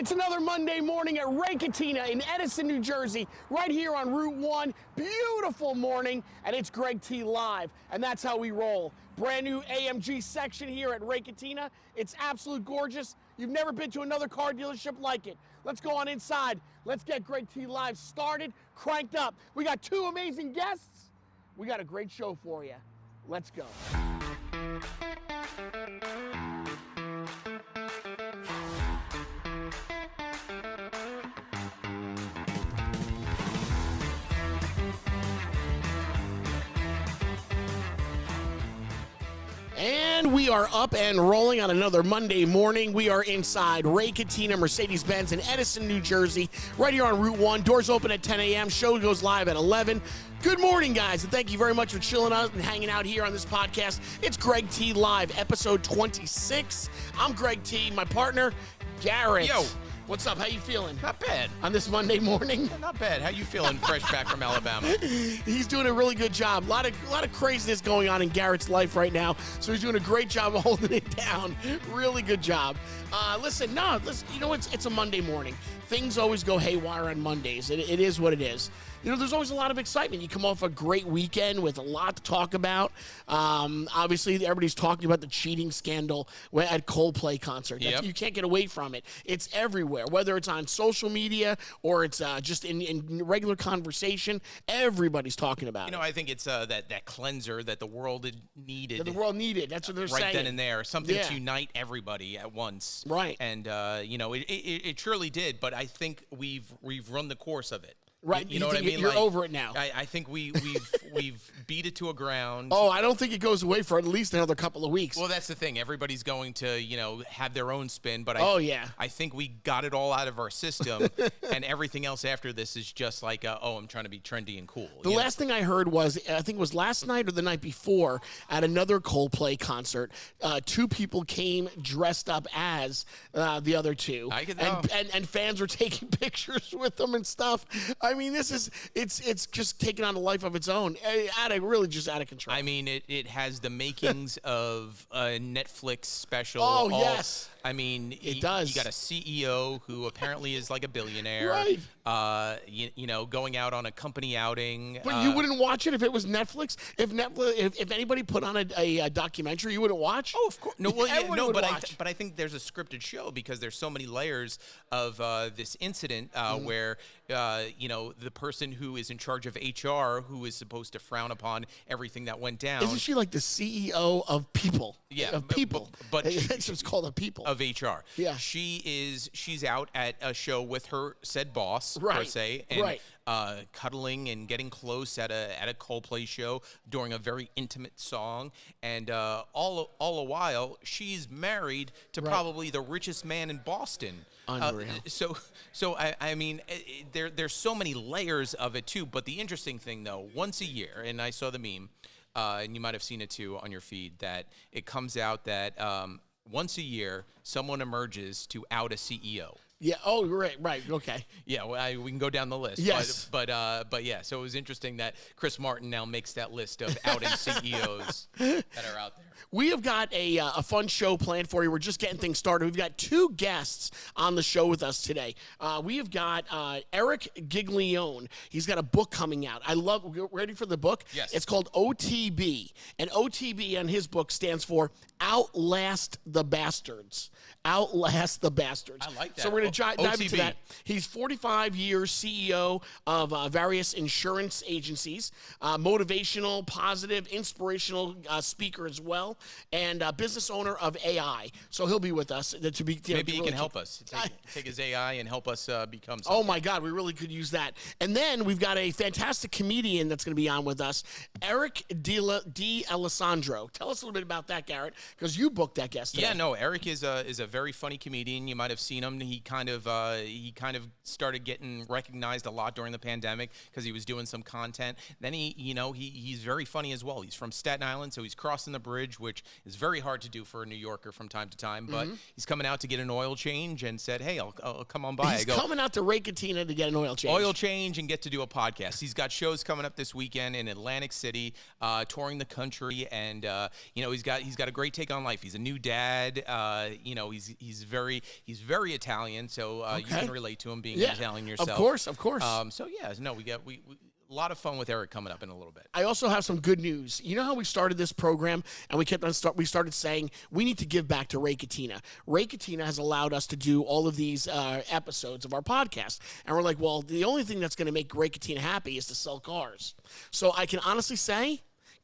It's another Monday morning at Catena in Edison, New Jersey, right here on Route 1. Beautiful morning, and it's Greg T Live, and that's how we roll. Brand new AMG section here at Catena. It's absolute gorgeous. You've never been to another car dealership like it. Let's go on inside. Let's get Greg T Live started, cranked up. We got two amazing guests. We got a great show for you. Let's go. And we are up and rolling on another Monday morning. We are inside Catena Mercedes-Benz in Edison, New Jersey, right here on Route 1. Doors open at 10 a.m. Show goes live at 11. Good morning, guys, and thank you very much for chilling out and hanging out here on this podcast. It's Greg T Live, episode 26. I'm Greg T, my partner, Garrett. Yo. What's up? How you feeling? Not bad. On this Monday morning? Not bad. How you feeling fresh back from Alabama? He's doing a really good job. A lot of craziness going on in Garrett's life right now, so he's doing a great job of holding it down. Really good job. Listen, you know, it's a Monday morning. Things always go haywire on Mondays. It is what it is. You know, there's always a lot of excitement. You come off a great weekend with a lot to talk about. Obviously, everybody's talking about the cheating scandal at Coldplay concert. Yep. You can't get away from it. It's everywhere, whether it's on social media or it's just in regular conversation. Everybody's talking about it. You know, I think it's that cleanser that the world needed. That the world needed. That's what they're saying. Right then and there. Something to unite everybody at once. Right. And, you know, it surely did, but I think we've run the course of it. Right, you know what I mean? You're like, over it now. I think we've beat it to a ground. Oh, I don't think it goes away for at least another couple of weeks. Well, that's the thing. Everybody's going to, you know, have their own spin. But I think we got it all out of our system, and everything else after this is just like, I'm trying to be trendy and cool. The last thing I heard was, I think it was last night or the night before, at another Coldplay concert, two people came dressed up as the other two, and fans were taking pictures with them and stuff. I mean, it's just taking on a life of its own, really just out of control. I mean, it has the makings of a Netflix special. Oh, yes. I mean, it does. You got a CEO who apparently is like a billionaire. Right. You know, going out on a company outing. But you wouldn't watch it if it was Netflix? If anybody put on a documentary, you wouldn't watch? Oh, of course. No, well, but I think there's a scripted show because there's so many layers of this incident where, you know, the person who is in charge of HR, who is supposed to frown upon everything that went down. Isn't she like the CEO of People? Yeah, of People. But it's called a People. Of HR. Yeah. She's out at a show with her said boss, right. per se, and cuddling and getting close at a Coldplay show during a very intimate song, and all the while she's married to probably the richest man in Boston. Unreal. So I mean, there's so many layers of it too. But the interesting thing, though, once a year, and I saw the meme, and you might have seen it too on your feed, that it comes out that once a year someone emerges to out a CEO. Yeah. Oh, right. Okay. Yeah. Well, we can go down the list. Yes. But yeah. So it was interesting that Chris Martin now makes that list of outing CEOs that are out there. We have got a fun show planned for you. We're just getting things started. We've got two guests on the show with us today. We have got Erik Giglione. He's got a book coming out. Ready for the book? Yes. It's called OTB. And OTB on his book stands for Outlast the Bastards. Outlast the Bastards. I like that. So we're going to dive into OTB. that. He's 45 years CEO of various insurance agencies, motivational, positive, inspirational speaker as well, and business owner of AI. So he'll be with us. Maybe he can help us. Take his AI and help us become something. Oh, my God. We really could use that. And then we've got a fantastic comedian that's going to be on with us, Erik D'Alessandro. Tell us a little bit about that, Garrett, because you booked that guest today. Yeah, no, Erik is a very funny comedian. You might have seen him. He kind of started getting recognized a lot during the pandemic because he was doing some content. Then he's very funny as well. He's from Staten Island, so he's crossing the bridge, which is very hard to do for a New Yorker from time to time. But he's coming out to get an oil change and said, "Hey, I'll come on by." He's coming out to Catena to get an oil change. Oil change and get to do a podcast. He's got shows coming up this weekend in Atlantic City, touring the country, and he's got a great take on life. He's a new dad. He's very Italian. Italian, so you Okay. can relate to him being Yeah, Italian yourself. of course, of course. So yeah, no, we a lot of fun with Erik coming up in a little bit. I also have some good news. You know how we started this program and we started saying we need to give back to Ray Catena. Ray Catena has allowed us to do all of these episodes of our podcast. And we're like, well, the only thing that's going to make Ray Catena happy is to sell cars. So I can honestly say,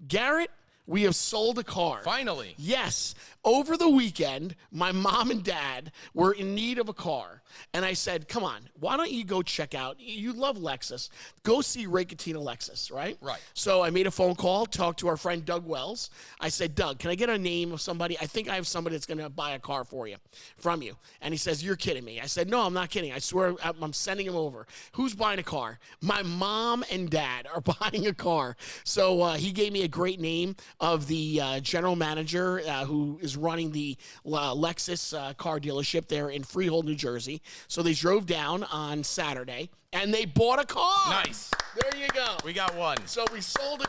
Garrett, we have sold a car. Finally. Yes. Over the weekend, my mom and dad were in need of a car. And I said, come on, why don't you go check out, you love Lexus, go see Ray Catena Lexus, right? Right. So I made a phone call, talked to our friend Doug Wells. I said, Doug, can I get a name of somebody? I think I have somebody that's going to buy a car from you. And he says, you're kidding me. I said, no, I'm not kidding. I swear I'm sending him over. Who's buying a car? My mom and dad are buying a car. So he gave me a great name of the general manager who is running the Lexus car dealership there in Freehold, New Jersey. So they drove down on Saturday and they bought a car. Nice. There you go. We got one. So we sold a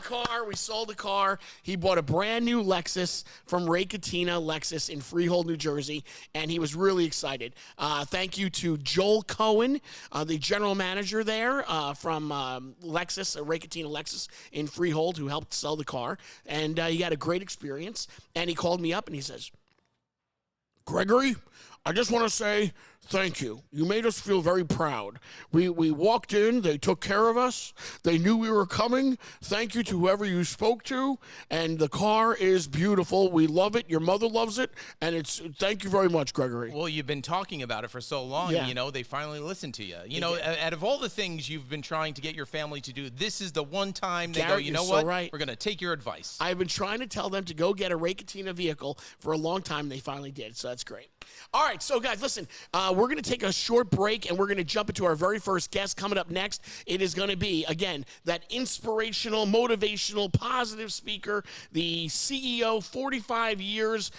car. He bought a brand new Lexus from Ray Catena Lexus in Freehold, New Jersey, and he was really excited. Thank you to Joel Cohen, the general manager there from Lexus, Ray Catena Lexus in Freehold, who helped sell the car. And he had a great experience. And he called me up and he says, Gregory, I just want to say thank you. You made us feel very proud. We walked in. They took care of us. They knew we were coming. Thank you to whoever you spoke to. And the car is beautiful. We love it. Your mother loves it. And thank you very much, Gregory. Well, you've been talking about it for so long, Yeah. you know, they finally listened to you. You know, out of all the things you've been trying to get your family to do, this is the one time they Garrett, go, you know you're so what? right. We're going to take your advice. I've been trying to tell them to go get a Ray Catena vehicle for a long time. They finally did, so that's great. All right, so guys, listen, we're going to take a short break, and we're going to jump into our very first guest coming up next. It is going to be, again, that inspirational, motivational, positive speaker, the CEO, 45 years,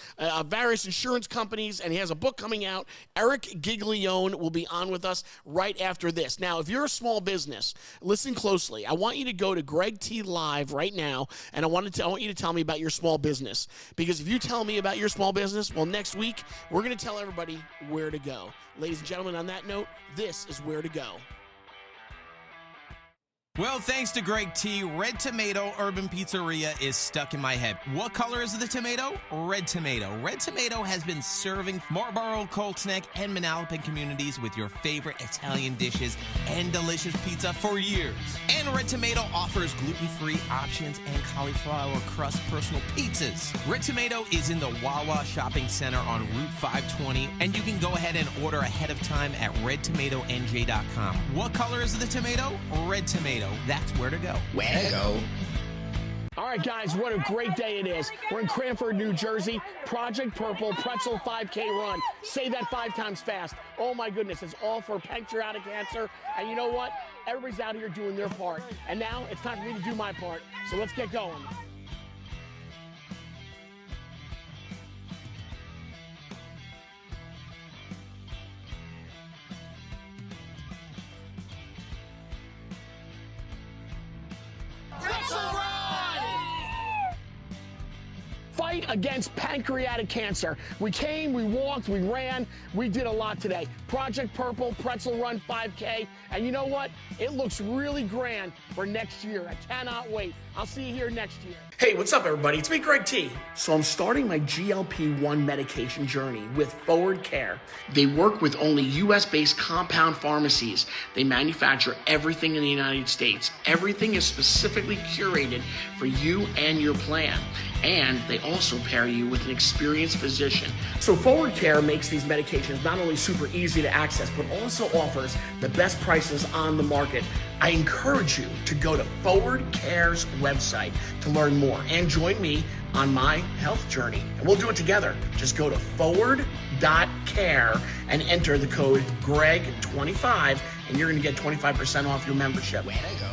various insurance companies, and he has a book coming out. Erik Giglione will be on with us right after this. Now, if you're a small business, listen closely. I want you to go to Greg T Live right now, and I want you to tell me about your small business. Because if you tell me about your small business, well, next week, we're going to tell everybody where to go. Ladies and gentlemen, on that note, this is Where to Go. Well, thanks to Greg T, Red Tomato Urban Pizzeria is stuck in my head. What color is the tomato? Red Tomato. Red Tomato has been serving Marlboro, Colts Neck, and Manalapan communities with your favorite Italian dishes and delicious pizza for years. And Red Tomato offers gluten-free options and cauliflower crust personal pizzas. Red Tomato is in the Wawa Shopping Center on Route 520, and you can go ahead and order ahead of time at redtomatonj.com. What color is the tomato? Red Tomato. That's where to go. Where to go? All right, guys, what a great day it is. We're in Cranford, New Jersey, Project Purple Pretzel 5K run. Say that 5 times fast. Oh, my goodness, it's all for pancreatic cancer. And you know what? Everybody's out here doing their part. And now it's time for me to do my part. So let's get going. Fight against pancreatic cancer. We came, we walked, we ran, we did a lot today. Project Purple Pretzel Run 5K, and you know what? It looks really grand for next year. I cannot wait. I'll see you here next year. Hey, what's up, everybody? It's me, Greg T. So I'm starting my GLP-1 medication journey with Forward Care. They work with only U.S.-based compound pharmacies. They manufacture everything in the United States. Everything is specifically curated for you and your plan. And they also pair you with an experienced physician. So Forward Care makes these medications not only super easy to access, but also offers the best prices on the market. I encourage you to go to Forward Care's website to learn more and join me on my health journey. And we'll do it together. Just go to forward.care and enter the code GREG25 and you're going to get 25% off your membership. Where to go?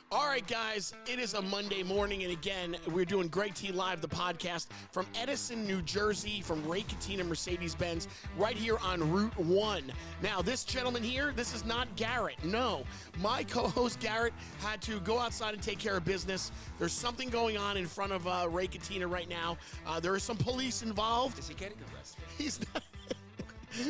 All right, guys, it is a Monday morning, and again, we're doing Greg T Live, the podcast from Edison, New Jersey, from Ray Catena Mercedes-Benz, right here on Route 1. Now, this gentleman here, this is not Garrett. No, my co-host Garrett had to go outside and take care of business. There's something going on in front of Ray Catena right now. There are some police involved. Is he getting arrested? He's not.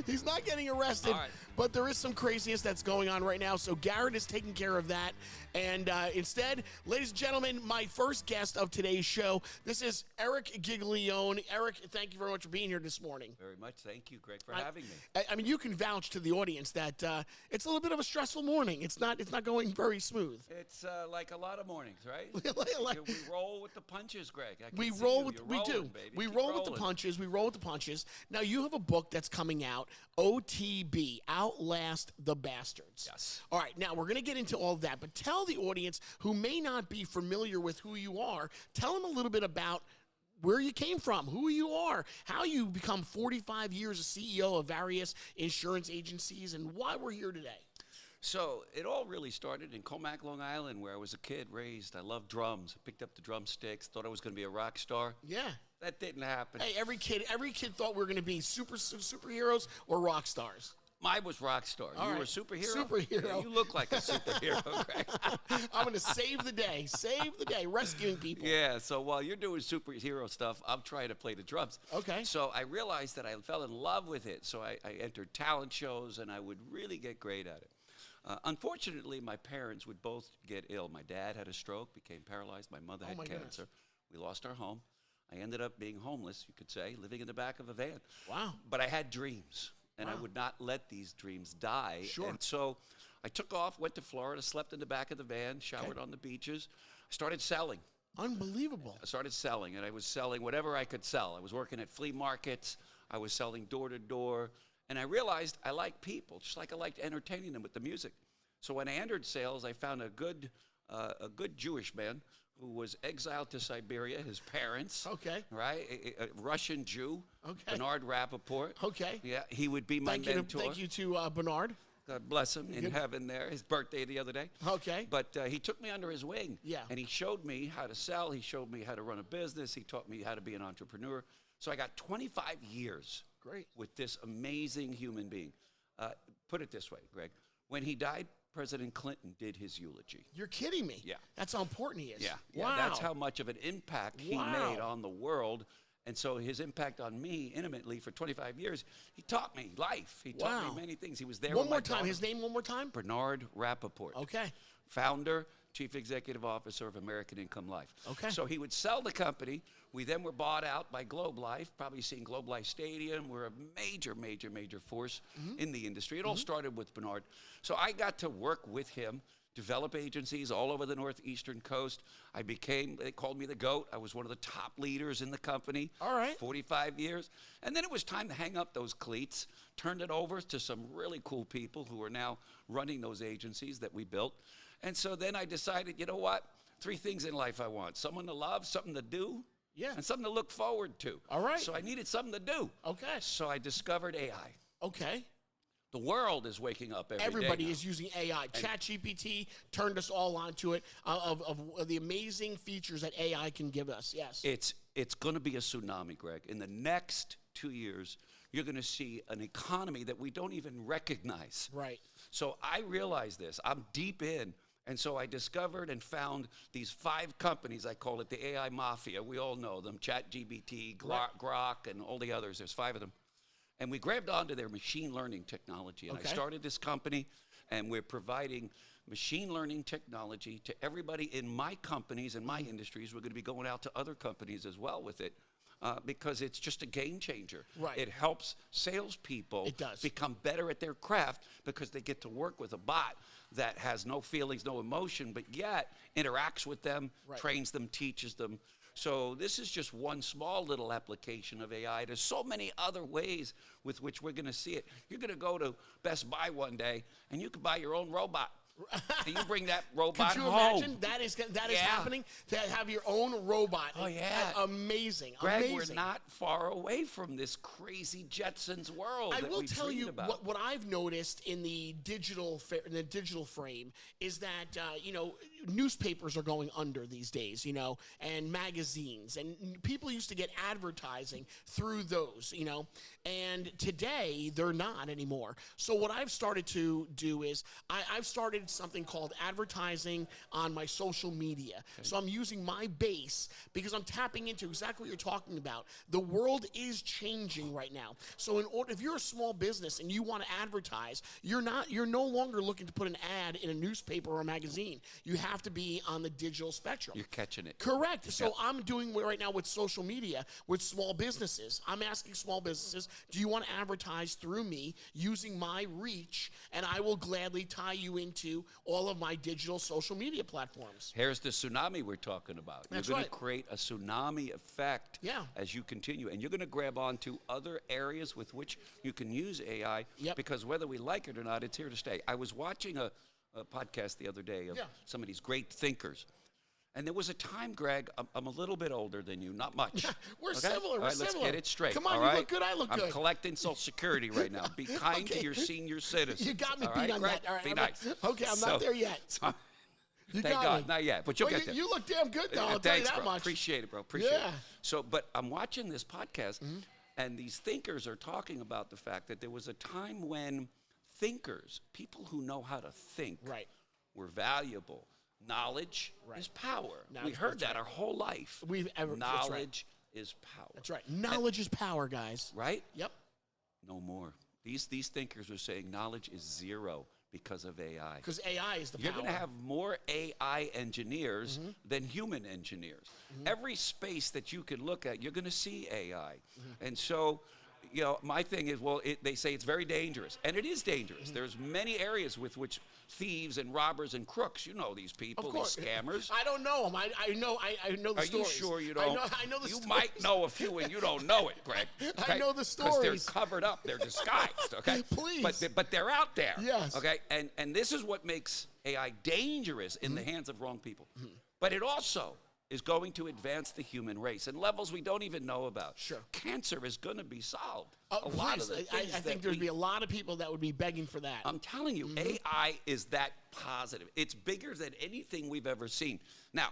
He's not getting arrested, All right. but there is some craziness that's going on right now. So Garrett is taking care of that. And instead, ladies and gentlemen, my first guest of today's show, this is Erik Giglione. Erik, thank you very much for being here this morning. Very much. Thank you, Greg, for having me. I mean, you can vouch to the audience that it's a little bit of a stressful morning. It's not going very smooth. It's like a lot of mornings, right? Like- We roll with the punches, Greg. I can We see roll you. with You're we do. rolling, baby. We Keep roll with the rolling. punches. We roll with the punches. Now you have a book that's coming out, OTB, Outlast the Bastards. Yes. All right. Now we're going to get into all of that, but tell the audience who may not be familiar with who you are, tell them a little bit about where you came from, who you are, how you become 45 years a CEO of various insurance agencies, and why we're here today. So it all really started in Comac, Long Island, where I was a kid raised. I loved drums. I picked up the drumsticks, thought I was going to be a rock star. Yeah. That didn't happen. Hey, every kid thought we were going to be superheroes or rock stars. Mine was rock star. All You were a right. superhero? Superhero. Yeah, you look like a superhero, Greg. I'm going to save the day, rescuing people. Yeah, so while you're doing superhero stuff, I'm trying to play the drums. Okay. So I realized that I fell in love with it. So I entered talent shows, and I would really get great at it. Unfortunately, my parents would both get ill. My dad had a stroke, became paralyzed. My mother had my cancer. goodness. We lost our home. I ended up being homeless, you could say, living in the back of a van. Wow. But I had dreams, and I Wow. would not let these dreams die. Sure. And so I took off, went to Florida, slept in the back of the van, showered on the beaches. I started selling. Unbelievable. I started selling, and I was selling whatever I could sell. I was working at flea markets. I was selling door to door. And I realized I like people, just like I liked entertaining them with the music. So when I entered sales, I found a good Jewish man who was exiled to Siberia, his parents. Okay. Right? A Russian Jew. Okay. Bernard Rappaport. Okay. Yeah, he would be my mentor. Thank you to Bernard. God bless him in heaven there. His birthday the other day. Okay. But he took me under his wing. Yeah. And he showed me how to sell. He showed me how to run a business. He taught me how to be an entrepreneur. So I got 25 years Great. with this amazing human being. Put it this way, Greg. When he died, President Clinton did his eulogy. You're kidding me. Yeah. That's how important he is. Yeah. Wow. That's how much of an impact he Wow. made on the world. And so his impact on me intimately for 25 years, he taught me life. He taught Wow. me many things. He was there One with more my time. daughter. His name one more time? Bernard Rappaport. Okay. Founder, Chief Executive Officer of American Income Life. Okay. So he would sell the company. We then were bought out by Globe Life, probably seen Globe Life Stadium. We're a major force in the industry. It all started with Bernard. So I got to work with him, develop agencies all over the northeastern coast. They called me the GOAT. I was one of the top leaders in the company. All right. 45 years. And then it was time to hang up those cleats, turned it over to some really cool people who are now running those agencies that we built. And so then I decided, you know what? 3 things in life I want. Someone to love, something to do, Yeah. and something to look forward to. All right. So I needed something to do. Okay. So I discovered AI. Okay. The world is waking up every day Everybody now. is using AI. ChatGPT turned us all onto it, of the amazing features that AI can give us. Yes. It's going to be a tsunami, Greg. In the next 2 years, you're going to see an economy that we don't even recognize. Right. So I realized this. I'm deep in. And so I discovered and found these 5 companies. I call it the AI Mafia. We all know them. ChatGPT, Grok, and all the others. There's 5 of them. And we grabbed onto their machine learning technology. And Okay. I started this company, and we're providing machine learning technology to everybody in my companies and my industries. We're going to be going out to other companies as well with it. Because it's just a game changer. Right. It helps salespeople It does. become better at their craft because they get to work with a bot that has no feelings, no emotion, but yet interacts with them, Right. trains them, teaches them. So this is just one small little application of AI. There's so many other ways with which we're going to see it. You're going to go to Best Buy one day, and you can buy your own robot. And you bring that robot Could you home. imagine that is Yeah. happening? To have your own robot. Oh, yeah. Amazing. Greg, Amazing. we're not far away from this crazy Jetsons world I that will we've tell dreamed you about. what I've noticed in the digital frame is that newspapers are going under these days, you know, and magazines, and people used to get advertising through those, you know, and today they're not anymore. So what I've started to do is I've started something called advertising on my social media. Okay. So I'm using my base because I'm tapping into exactly what you're talking about. The world is changing right now. So if you're a small business and you want to advertise, you're no longer looking to put an ad in a newspaper or a magazine. You have to be on the digital spectrum. You're catching it. Correct. So I'm doing right now with social media with small businesses. I'm asking small businesses, do you want to advertise through me using my reach? And I will gladly tie you into all of my digital social media platforms. Here's the tsunami we're talking about. That's you're going right. to create a tsunami effect as you continue. And you're going to grab onto other areas with which you can use AI because whether we like it or not, it's here to stay. I was watching a podcast the other day of some of these great thinkers. And there was a time, Greg, I'm a little bit older than you, not much. We're similar, all right, let's get it straight. Come on, all you right? look good, I look good. I'm collecting Social Security right now. Be kind to your senior citizens. You got me all beat right, on Greg? that. All right, Be nice. Okay, I'm not there yet. You Thank got God, me. not yet, but you'll get there. You look damn good, though, I'll Thanks, tell you that bro. much. Appreciate it, bro. Appreciate it. Yeah. So, but I'm watching this podcast, and these thinkers are talking about the fact that there was a time when thinkers, people who know how to think, were valuable. Knowledge is power. We heard that our whole life. Knowledge is power. That's right. Knowledge is power, guys. Right? Yep. No more. These thinkers are saying knowledge is zero because of AI. Because AI is the You're power. going to have more AI engineers than human engineers. Every space that you can look at, you're going to see AI. And so, you know, my thing is, well, they say it's very dangerous, and it is dangerous. There's many areas with which thieves and robbers and crooks, you know these people, these scammers. I don't know them. I know the stories. Are you sure you don't? I know the stories. You might know a few and you don't know it, Greg. Okay? I know the stories. Because they're covered up, they're disguised, okay? Please. But they're out there. Yes. Okay, and this is what makes AI dangerous in the hands of wrong people. But it also is going to advance the human race in levels we don't even know about. Sure. Cancer is going to be solved. A lot of the things I think there'd be a lot of people that would be begging for that. I'm telling you, AI is that positive. It's bigger than anything we've ever seen. Now,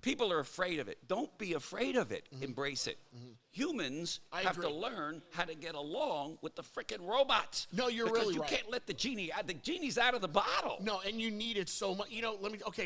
people are afraid of it. Don't be afraid of it. Embrace it. Humans have to learn how to get along with the frickin' robots. No, you're really right. You can't let the genie's out of the bottle. No, and you need it so much. You know,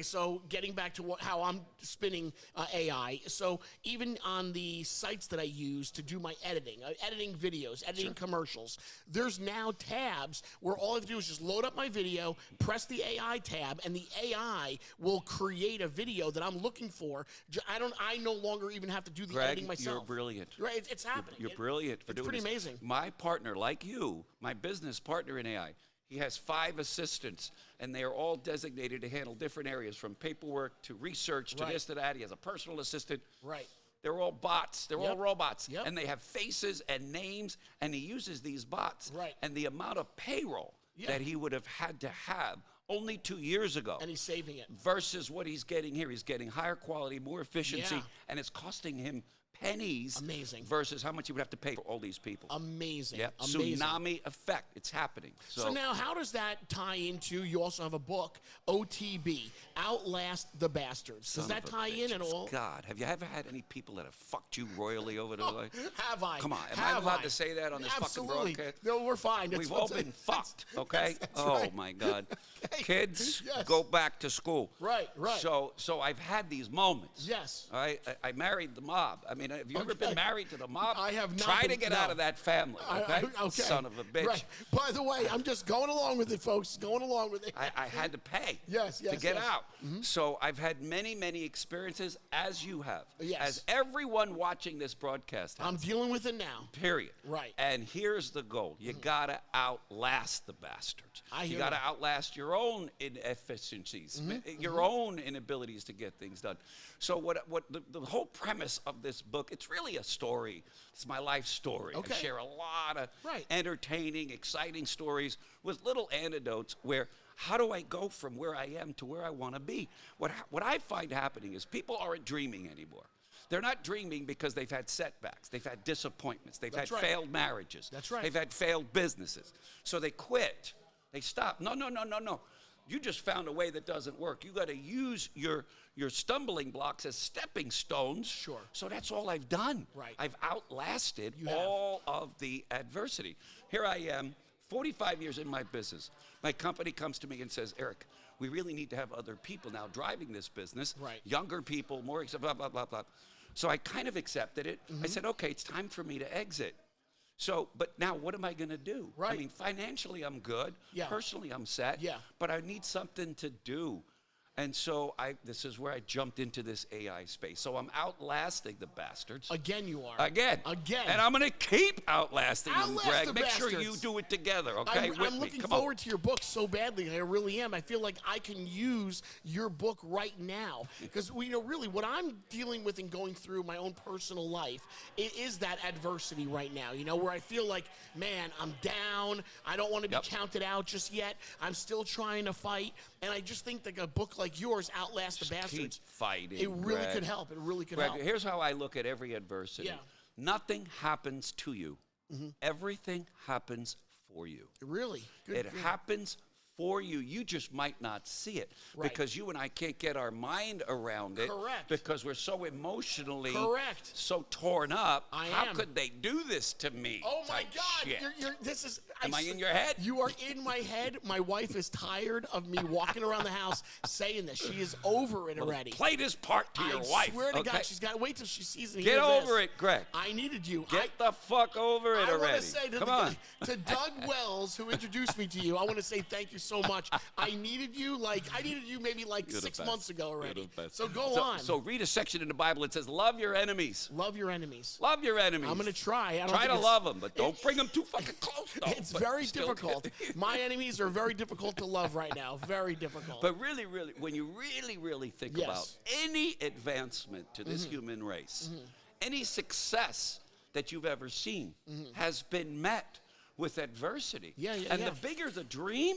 so getting back to how I'm spinning AI. So even on the sites that I use to do my editing videos, editing commercials, there's now tabs where all I have to do is just load up my video, press the AI tab, and the AI will create a video that I'm looking for. I no longer even have to do the Greg, editing myself. You're brilliant. Right, it's happening. You're brilliant for doing this. It's pretty amazing. My partner, like you, my business partner in AI, he has 5 assistants, and they are all designated to handle different areas, from paperwork to research to this to that. He has a personal assistant. Right. They're all bots. They're all robots. Yep. And they have faces and names, and he uses these bots. Right. And the amount of payroll that he would have had to have only 2 years ago. And he's saving it. Versus what he's getting here. He's getting higher quality, more efficiency, and it's costing him pennies. Amazing. Versus how much he would have to pay for all these people. Amazing. Yeah. Amazing. Tsunami effect. It's happening. So now how does that tie into, you also have a book, OTB, Outlast the Bastards. Does that tie in at all? God, have you ever had any people that have fucked you royally over the life? Have I? Come on, am I allowed to say that on this Absolutely. fucking broadcast? No, we're fine. We've all been fucked, okay? That's oh right. my God. Okay. Kids, Yes. go back to school. Right. So I've had these moments. Yes. All right? I married the mob. I mean, have you ever been married to the mob? I have not Try been- to get no. out of that family, okay? Okay. Son of a bitch. Right. By the way, I'm just going along with it, folks. Going along with it. I had to pay Yes, to get yes. out. So I've had many, many experiences, as you have. Yes. As everyone watching this broadcast has. I'm dealing with it now. Period. Right. And here's the goal. You gotta outlast the bastards. You hear gotta that. outlast your own inefficiencies, your own inabilities to get things done. So what the whole premise of this book, it's really a story. It's my life story. Okay. I share a lot of Right. entertaining, exciting stories with little anecdotes where how do I go from where I am to where I want to be? What I find happening is people aren't dreaming anymore. They're not dreaming because they've had setbacks. They've had disappointments. They've That's had right. failed marriages. That's right. They've had failed businesses. So they quit. They stop. No. You just found a way that doesn't work. You got to use your stumbling blocks as stepping stones. Sure. So that's all I've done. Right. I've outlasted You have. all of the adversity. Here I am, 45 years in my business. My company comes to me and says, Erik, we really need to have other people now driving this business. Right. Younger people, more, blah, blah, blah, blah. So I kind of accepted it. I said, okay, it's time for me to exit. So, but now what am I going to do? Right. I mean, financially, I'm good. Yeah. Personally, I'm set. Yeah. But I need something to do. And so this is where I jumped into this AI space. So I'm outlasting the bastards. Again, you are. Again. And I'm going to keep outlasting them, Outlast Greg. the Make sure you bastards. do it together, okay? I'm looking forward to your book so badly. I really am. I feel like I can use your book right now because really what I'm dealing with and going through my own personal life is that adversity right now. Where I feel like, man, I'm down. I don't want to be counted out just yet. I'm still trying to fight, and I just think that a book like yours, Outlast the Bastards, keep fighting. It really Greg. could help. It really could Greg, help. here's how I look at every adversity. Yeah. Nothing happens to you. Everything happens for you. Really good. It happens for you. You just might not see it because you and I can't get our mind around it. Correct. Because we're so emotionally so torn up. How could they do this to me? Oh my God! Shit. This is. Am I in your head? You are in my head. My wife is tired of me walking around the house saying this. She is over it already. Play this part to your wife. I swear to okay? God, she's got to wait till she sees it. Get over it, Greg. I needed you. Get the fuck over it I already. want to say to Doug Wells, who introduced me to you, I want to say thank you so much. I needed you maybe like You're 6 the months ago already. best. So go on. So read a section in the Bible that says, love your enemies. Love your enemies. Love your enemies. I'm going to try. Try to love them, but don't bring them too fucking close, though. It's very difficult. My enemies are very difficult to love right now. Very difficult. But really, when you really think about any advancement to this human race, any success that you've ever seen has been met with adversity. And the bigger the dream,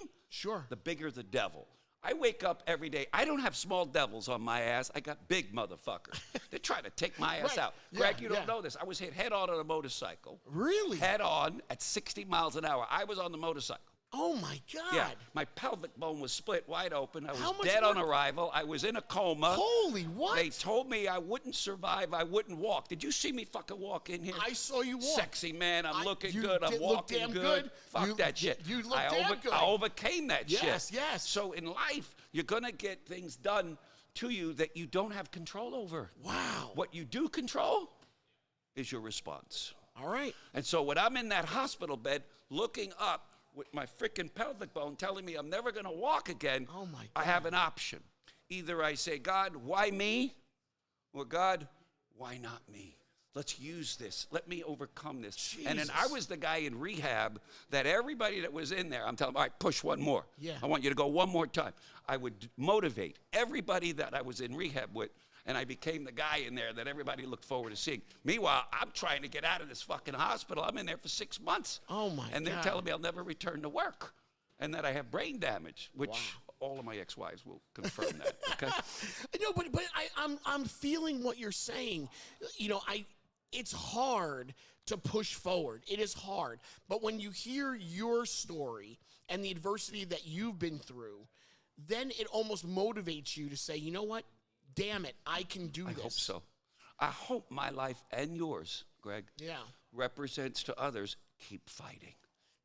the bigger the devil. I wake up every day. I don't have small devils on my ass. I got big motherfuckers. They try to take my ass out. Greg, you don't know this. I was hit head on a motorcycle. Really? Head on at 60 miles an hour. I was on the motorcycle. Oh my God. Yeah, my pelvic bone was split wide open. I was dead on arrival. I was in a coma. Holy what? They told me I wouldn't survive. I wouldn't walk. Did you see me fucking walk in here? I saw you walk. Sexy man. I'm looking good. I'm look walking damn good. Fuck that shit. You look damn good. I overcame that shit. Yes. So in life, you're going to get things done to you that you don't have control over. Wow. What you do control is your response. All right. And so when I'm in that hospital bed looking up, with my freaking pelvic bone telling me I'm never going to walk again, oh my God. I have an option. Either I say, God, why me? Or God, why not me? Let's use this. Let me overcome this. Jesus. And then I was the guy in rehab that everybody that was in there, I'm telling them, all right, push one more. Yeah. I want you to go one more time. I would motivate everybody that I was in rehab with, and I became the guy in there that everybody looked forward to seeing. Meanwhile, I'm trying to get out of this fucking hospital. I'm in there for 6 months. Oh, my God. And they're telling me I'll never return to work and that I have brain damage, which all of my ex-wives will confirm that, okay? No, but I'm feeling what you're saying. It's hard to push forward. It is hard. But when you hear your story and the adversity that you've been through, then it almost motivates you to say, you know what? Damn it, I can do this. I hope so. I hope my life and yours, Greg, represents to others, keep fighting.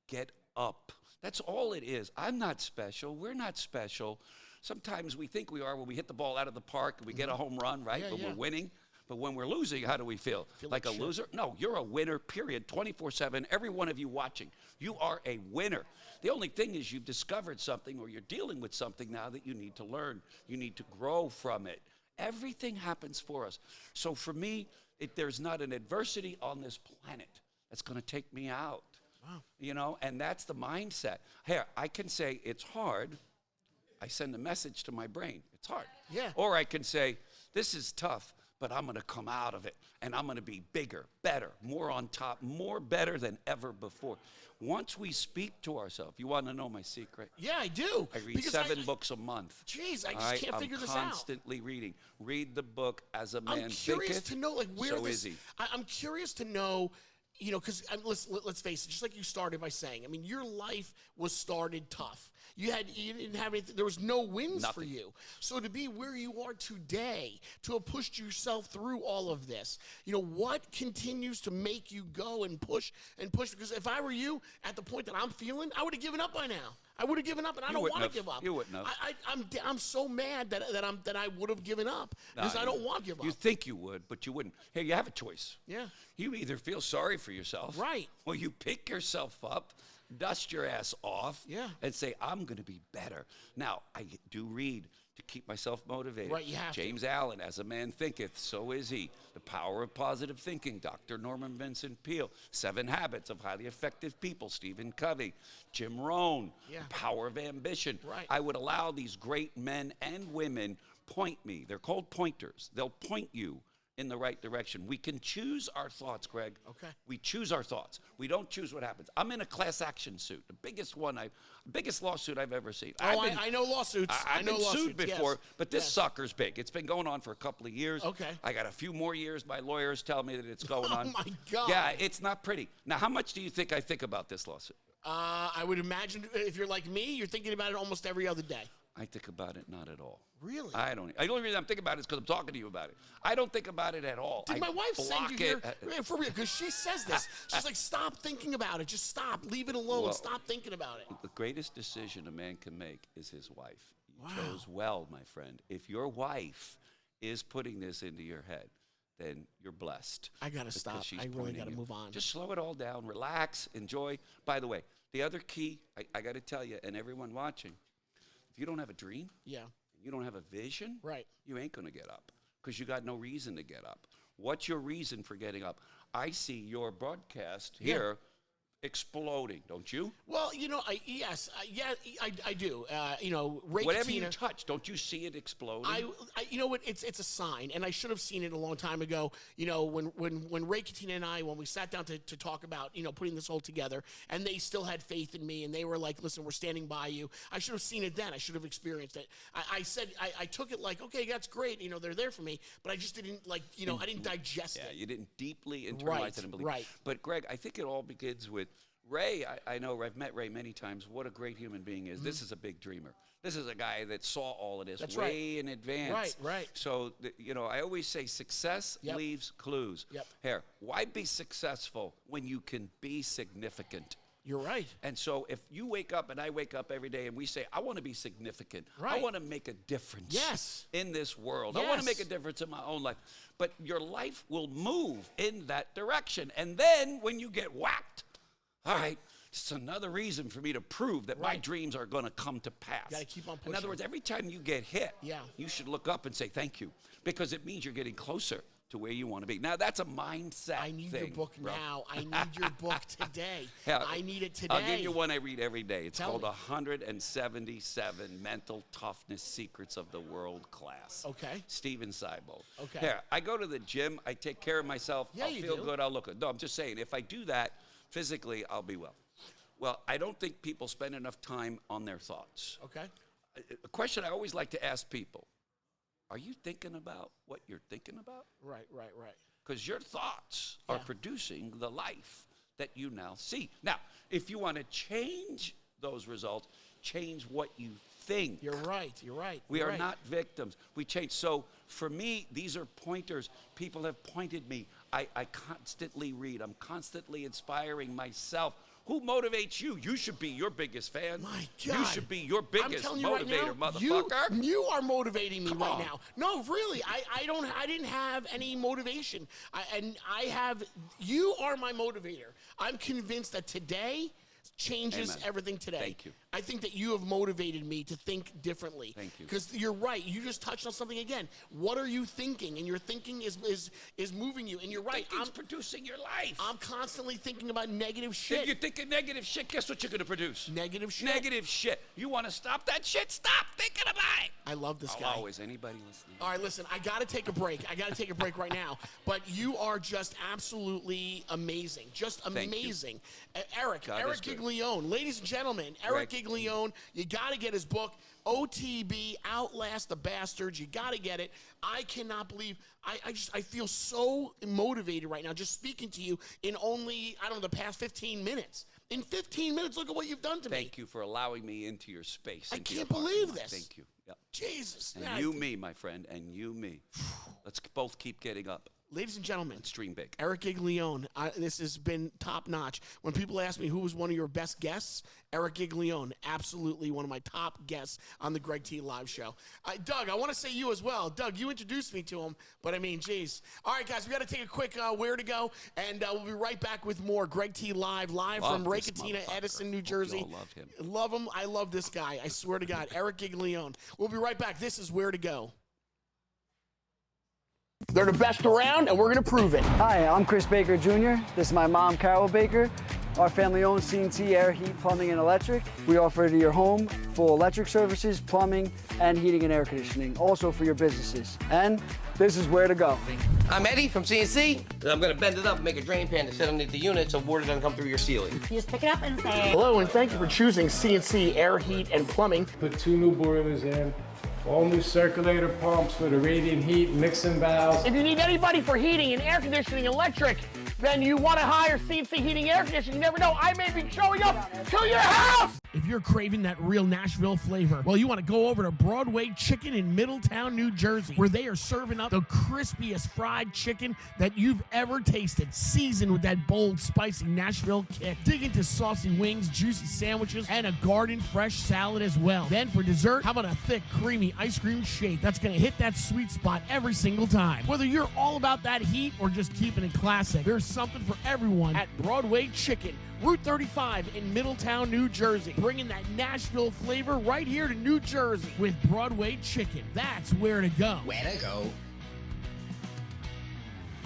Get up. That's all it is. I'm not special. We're not special. Sometimes we think we are when we hit the ball out of the park and we get a home run, right? When we're winning. But when we're losing, how do we feel? Like a loser? No, you're a winner, period, 24/7. Every one of you watching, you are a winner. The only thing is you've discovered something or you're dealing with something now that you need to learn. You need to grow from it. Everything happens for us. So for me, there's not an adversity on this planet that's going to take me out. Wow. And that's the mindset. Here, I can say it's hard. I send a message to my brain. It's hard. Yeah. Or I can say, this is tough, but I'm going to come out of it, and I'm going to be bigger, better, more on top, more better than ever before. Once we speak to ourselves, you want to know my secret? Yeah, I do. I read 7 books a month. Jeez, I just can't figure this out. I'm constantly reading. Read the book As a Man I'm curious Thinketh, to know, where so is he. I'm curious to know, you know, because let's face it, just like you started by saying, I mean, your life was started tough. You didn't have anything. There was no wins for you. So to be where you are today, to have pushed yourself through all of this, you know, what continues to make you go and push and push? Because if I were you, at the point that I'm feeling, I would have given up by now. I would have given up, and I don't want to give up. You wouldn't have. I'm so mad that I would have given up because I don't want to give up. You think you would, but you wouldn't. Hey, you have a choice. Yeah. You either feel sorry for yourself, right, or you pick yourself up, dust your ass off, yeah, and say, I'm going to be better. Now, I do read to keep myself motivated. Right, you have James Allen, As a Man Thinketh, So Is He. The Power of Positive Thinking, Dr. Norman Vincent Peale. 7 Habits of Highly Effective People, Stephen Covey. Jim Rohn, yeah. The Power of Ambition. Right. I would allow these great men and women point me. They're called pointers. They'll point you in the right direction. We can choose our thoughts, Greg. Okay. We choose our thoughts. We don't choose what happens. I'm in a class action suit, the biggest lawsuit I've ever seen. Oh, I know lawsuits. I've been sued before, yes. but this sucker's big. It's been going on for a couple of years. Okay. I got a few more years. My lawyers tell me that it's going on. Oh my God. Yeah, it's not pretty. Now, how much do you think I think about this lawsuit? I would imagine if you're like me, you're thinking about it almost every other day. I think about it not at all. Really? I don't. The only reason I'm thinking about it is because I'm talking to you about it. I don't think about it at all. Did my wife send you here? It. For real, because she says this. She's like, stop thinking about it. Just stop. Leave it alone. Well, stop thinking about it. The greatest decision a man can make is his wife. You Wow. chose well, my friend. If your wife is putting this into your head, then you're blessed. I got to stop. I really got to move on. Just slow it all down. Relax. Enjoy. By the way, the other key, I got to tell you, and everyone watching, if you don't have a dream, yeah, you don't have a vision, right, you ain't going to get up because you got no reason to get up. What's your reason for getting up? I see your broadcast here exploding, don't you? Well, you know, I do. You know, Ray Whatever Catena, you touch, don't you see it exploding? you know what? It's a sign, and I should have seen it a long time ago. You know, when Ray Catena and I, when we sat down to talk about, you know, putting this whole together, and they still had faith in me, and they were like, "Listen, we're standing by you." I should have seen it then. I should have experienced it. I said I took it like, okay, that's great. You know, they're there for me, but I just didn't like, you know, I didn't digest it. Yeah, you didn't deeply internalize Right, it and believe. right. But Greg, I think it all begins with Ray. I know I've met Ray many times. What a great human being is. This is a big dreamer. This is a guy that saw all of this That's way in advance. Right, right. So, you know, I always say success Yep. leaves clues. Yep. Here, why be successful when you can be significant? You're right. And so if you wake up and I wake up every day and we say, I want to be significant. I Right. want to make a difference Yes. in this world. I want to Yes. make a difference in my own life. But your life will move in that direction. And then when you get whacked, all right, it's another reason for me to prove that my Right. dreams are going to come to pass. Gotta keep on pushing. In other words, every time you get hit, Yeah. you should look up and say thank you because it means you're getting closer to where you want to be. Now, that's a mindset I need thing, your book bro. now. I need your book today. Yeah, I need it today. I'll give you one I read every day. It's Tell called me. 177 Mental Toughness Secrets of the World Class. Okay. Steven Seibold. Okay. Here, I go to the gym. I take care of myself. Yeah, I'll you feel do. good. I'll look good. No, I'm just saying, if I do that physically, I'll be well. Well, I don't think people spend enough time on their thoughts. Okay. A question I always like to ask people, are you thinking about what you're thinking about? Right. Because your thoughts are Yeah. producing the life that you now see. Now, if you want to change those results, change what you think. You're right. We You're are right. not victims. We change. So for me, these are pointers. People have pointed me. I constantly read. I'm constantly inspiring myself. Who motivates you? You should be your biggest fan. My God. You should be your biggest I'm telling you motivator, right now, motherfucker. You are motivating me Come right on. now. No, really, I didn't have any motivation. You are my motivator. I'm convinced that today changes Amen. everything today. Thank you. I think that you have motivated me to think differently. Thank you. Because you're right. You just touched on something again. What are you thinking? And your thinking is moving you. And you're right. Thinking's producing your life. I'm constantly thinking about negative If shit. you're thinking negative shit, guess what you're going to produce? Negative shit. Negative shit. You want to stop that shit? Stop thinking about it. I love this I'll guy. always. Anybody listening? All right, listen, I got to take a break. Right now. But you are just absolutely amazing. Just Thank you. amazing. Erik God is good. Giglione. Giglione. Ladies and gentlemen, Erik Giglione, you got to get his book, OTB, Outlast the Bastards. You got to get it. I cannot believe, I feel so motivated right now just speaking to you in only, I don't know, the past 15 minutes. In 15 minutes, look at what you've done to me. Thank you for allowing me into your space. I can't believe this. Thank you. Yep. Jesus. And you, me, my friend, and you, me. Let's both keep getting up. Ladies and gentlemen, Let's dream big. Erik Giglione, this has been top notch. When people ask me who was one of your best guests, Erik Giglione, absolutely one of my top guests on the Greg T Live Show. Doug, I want to say you as well. Doug, you introduced me to him, but I mean, geez. All right, guys, we got to take a quick where to go, and we'll be right back with more Greg T Live from Catena, Edison, New Jersey. You all love him. Love him. I love this guy. I swear to God, Erik Giglione. We'll be right back. This is Where to Go. They're the best around, and we're going to prove it. Hi, I'm Chris Baker Jr. This is my mom, Carol Baker. Our family-owned C&C Air, Heat, Plumbing, and Electric. We offer to your home full electric services, plumbing, and heating and air conditioning, also for your businesses. And this is Where to Go. I'm Eddie from C&C. I'm going to bend it up and make a drain pan to sit underneath the unit so water doesn't come through your ceiling. You just pick it up and say, hello, and thank you for choosing C&C Air, Heat, and Plumbing. Put 2 new boilers in. All new circulator pumps for the radiant heat, mixing valves. If you need anybody for heating and air conditioning, electric, then you want to hire C&C Heating Air Conditioning. You never know, I may be showing up to your house. If you're craving that real Nashville flavor, well, you want to go over to Broadway Chicken in Middletown, New Jersey, where they are serving up the crispiest fried chicken that you've ever tasted, seasoned with that bold, spicy Nashville kick. Dig into saucy wings, juicy sandwiches, and a garden fresh salad as well. Then for dessert, how about a thick, creamy ice cream shake that's going to hit that sweet spot every single time. Whether you're all about that heat or just keeping it classic, there's something for everyone at Broadway Chicken, Route 35 in Middletown, New Jersey. Bringing that Nashville flavor right here to New Jersey with Broadway Chicken. That's where to go. Where to go?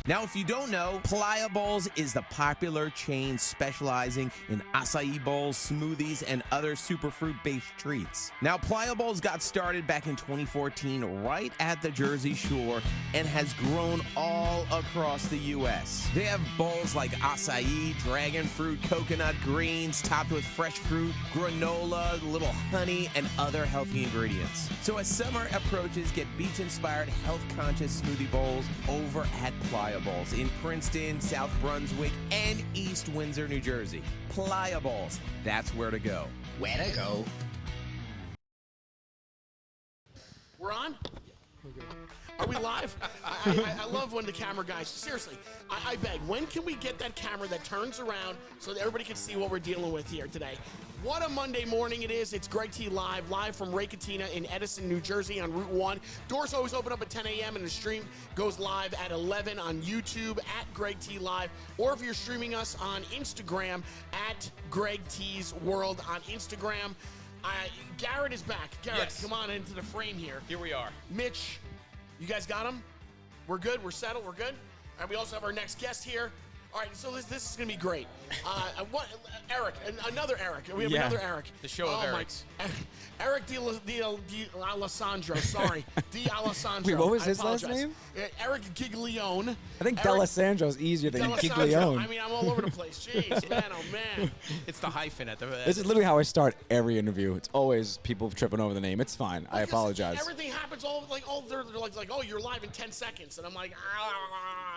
Now, if you don't know, Playa Bowls is the popular chain specializing in acai bowls, smoothies, and other superfruit-based treats. Now, Playa Bowls got started back in 2014 right at the Jersey Shore and has grown all across the U.S. They have bowls like acai, dragon fruit, coconut greens, topped with fresh fruit, granola, little honey, and other healthy ingredients. So as summer approaches, get beach-inspired, health-conscious smoothie bowls over at Playa Bowls in Princeton, South Brunswick, and East Windsor, New Jersey. Playa Bowls, that's where to go. Where to go? We're on? Are we live? I love when the camera guys, seriously, I beg, when can we get that camera that turns around so that everybody can see what we're dealing with here today? What a Monday morning it is. It's Greg T live from Catena in Edison, New Jersey on Route 1. Doors always open up at 10 a.m. and the stream goes live at 11 on YouTube at Greg T Live. Or if you're streaming us on Instagram at Greg T's World on Instagram. Garrett is back. Garrett, Yes. Come on into the frame here. Here we are. Mitch, you guys got him? We're good? We're settled? We're good? And we also have our next guest here. All right, so this is going to be great. Eric, another Eric. We have another Eric. The show of Erics. Eric D'Alessandro, sorry. D'Alessandro. Wait, what was I his last apologize. name? Eric Giglione. I think Eric D'Alessandro's easier than D'Alessandro. Giglione. I mean, I'm all over the place. Jeez, man, oh man. It's the hyphen at the. This is literally how I start every interview. It's always people tripping over the name. It's fine. I Because apologize. Everything happens they're like, oh, you're live in 10 seconds. And I'm like,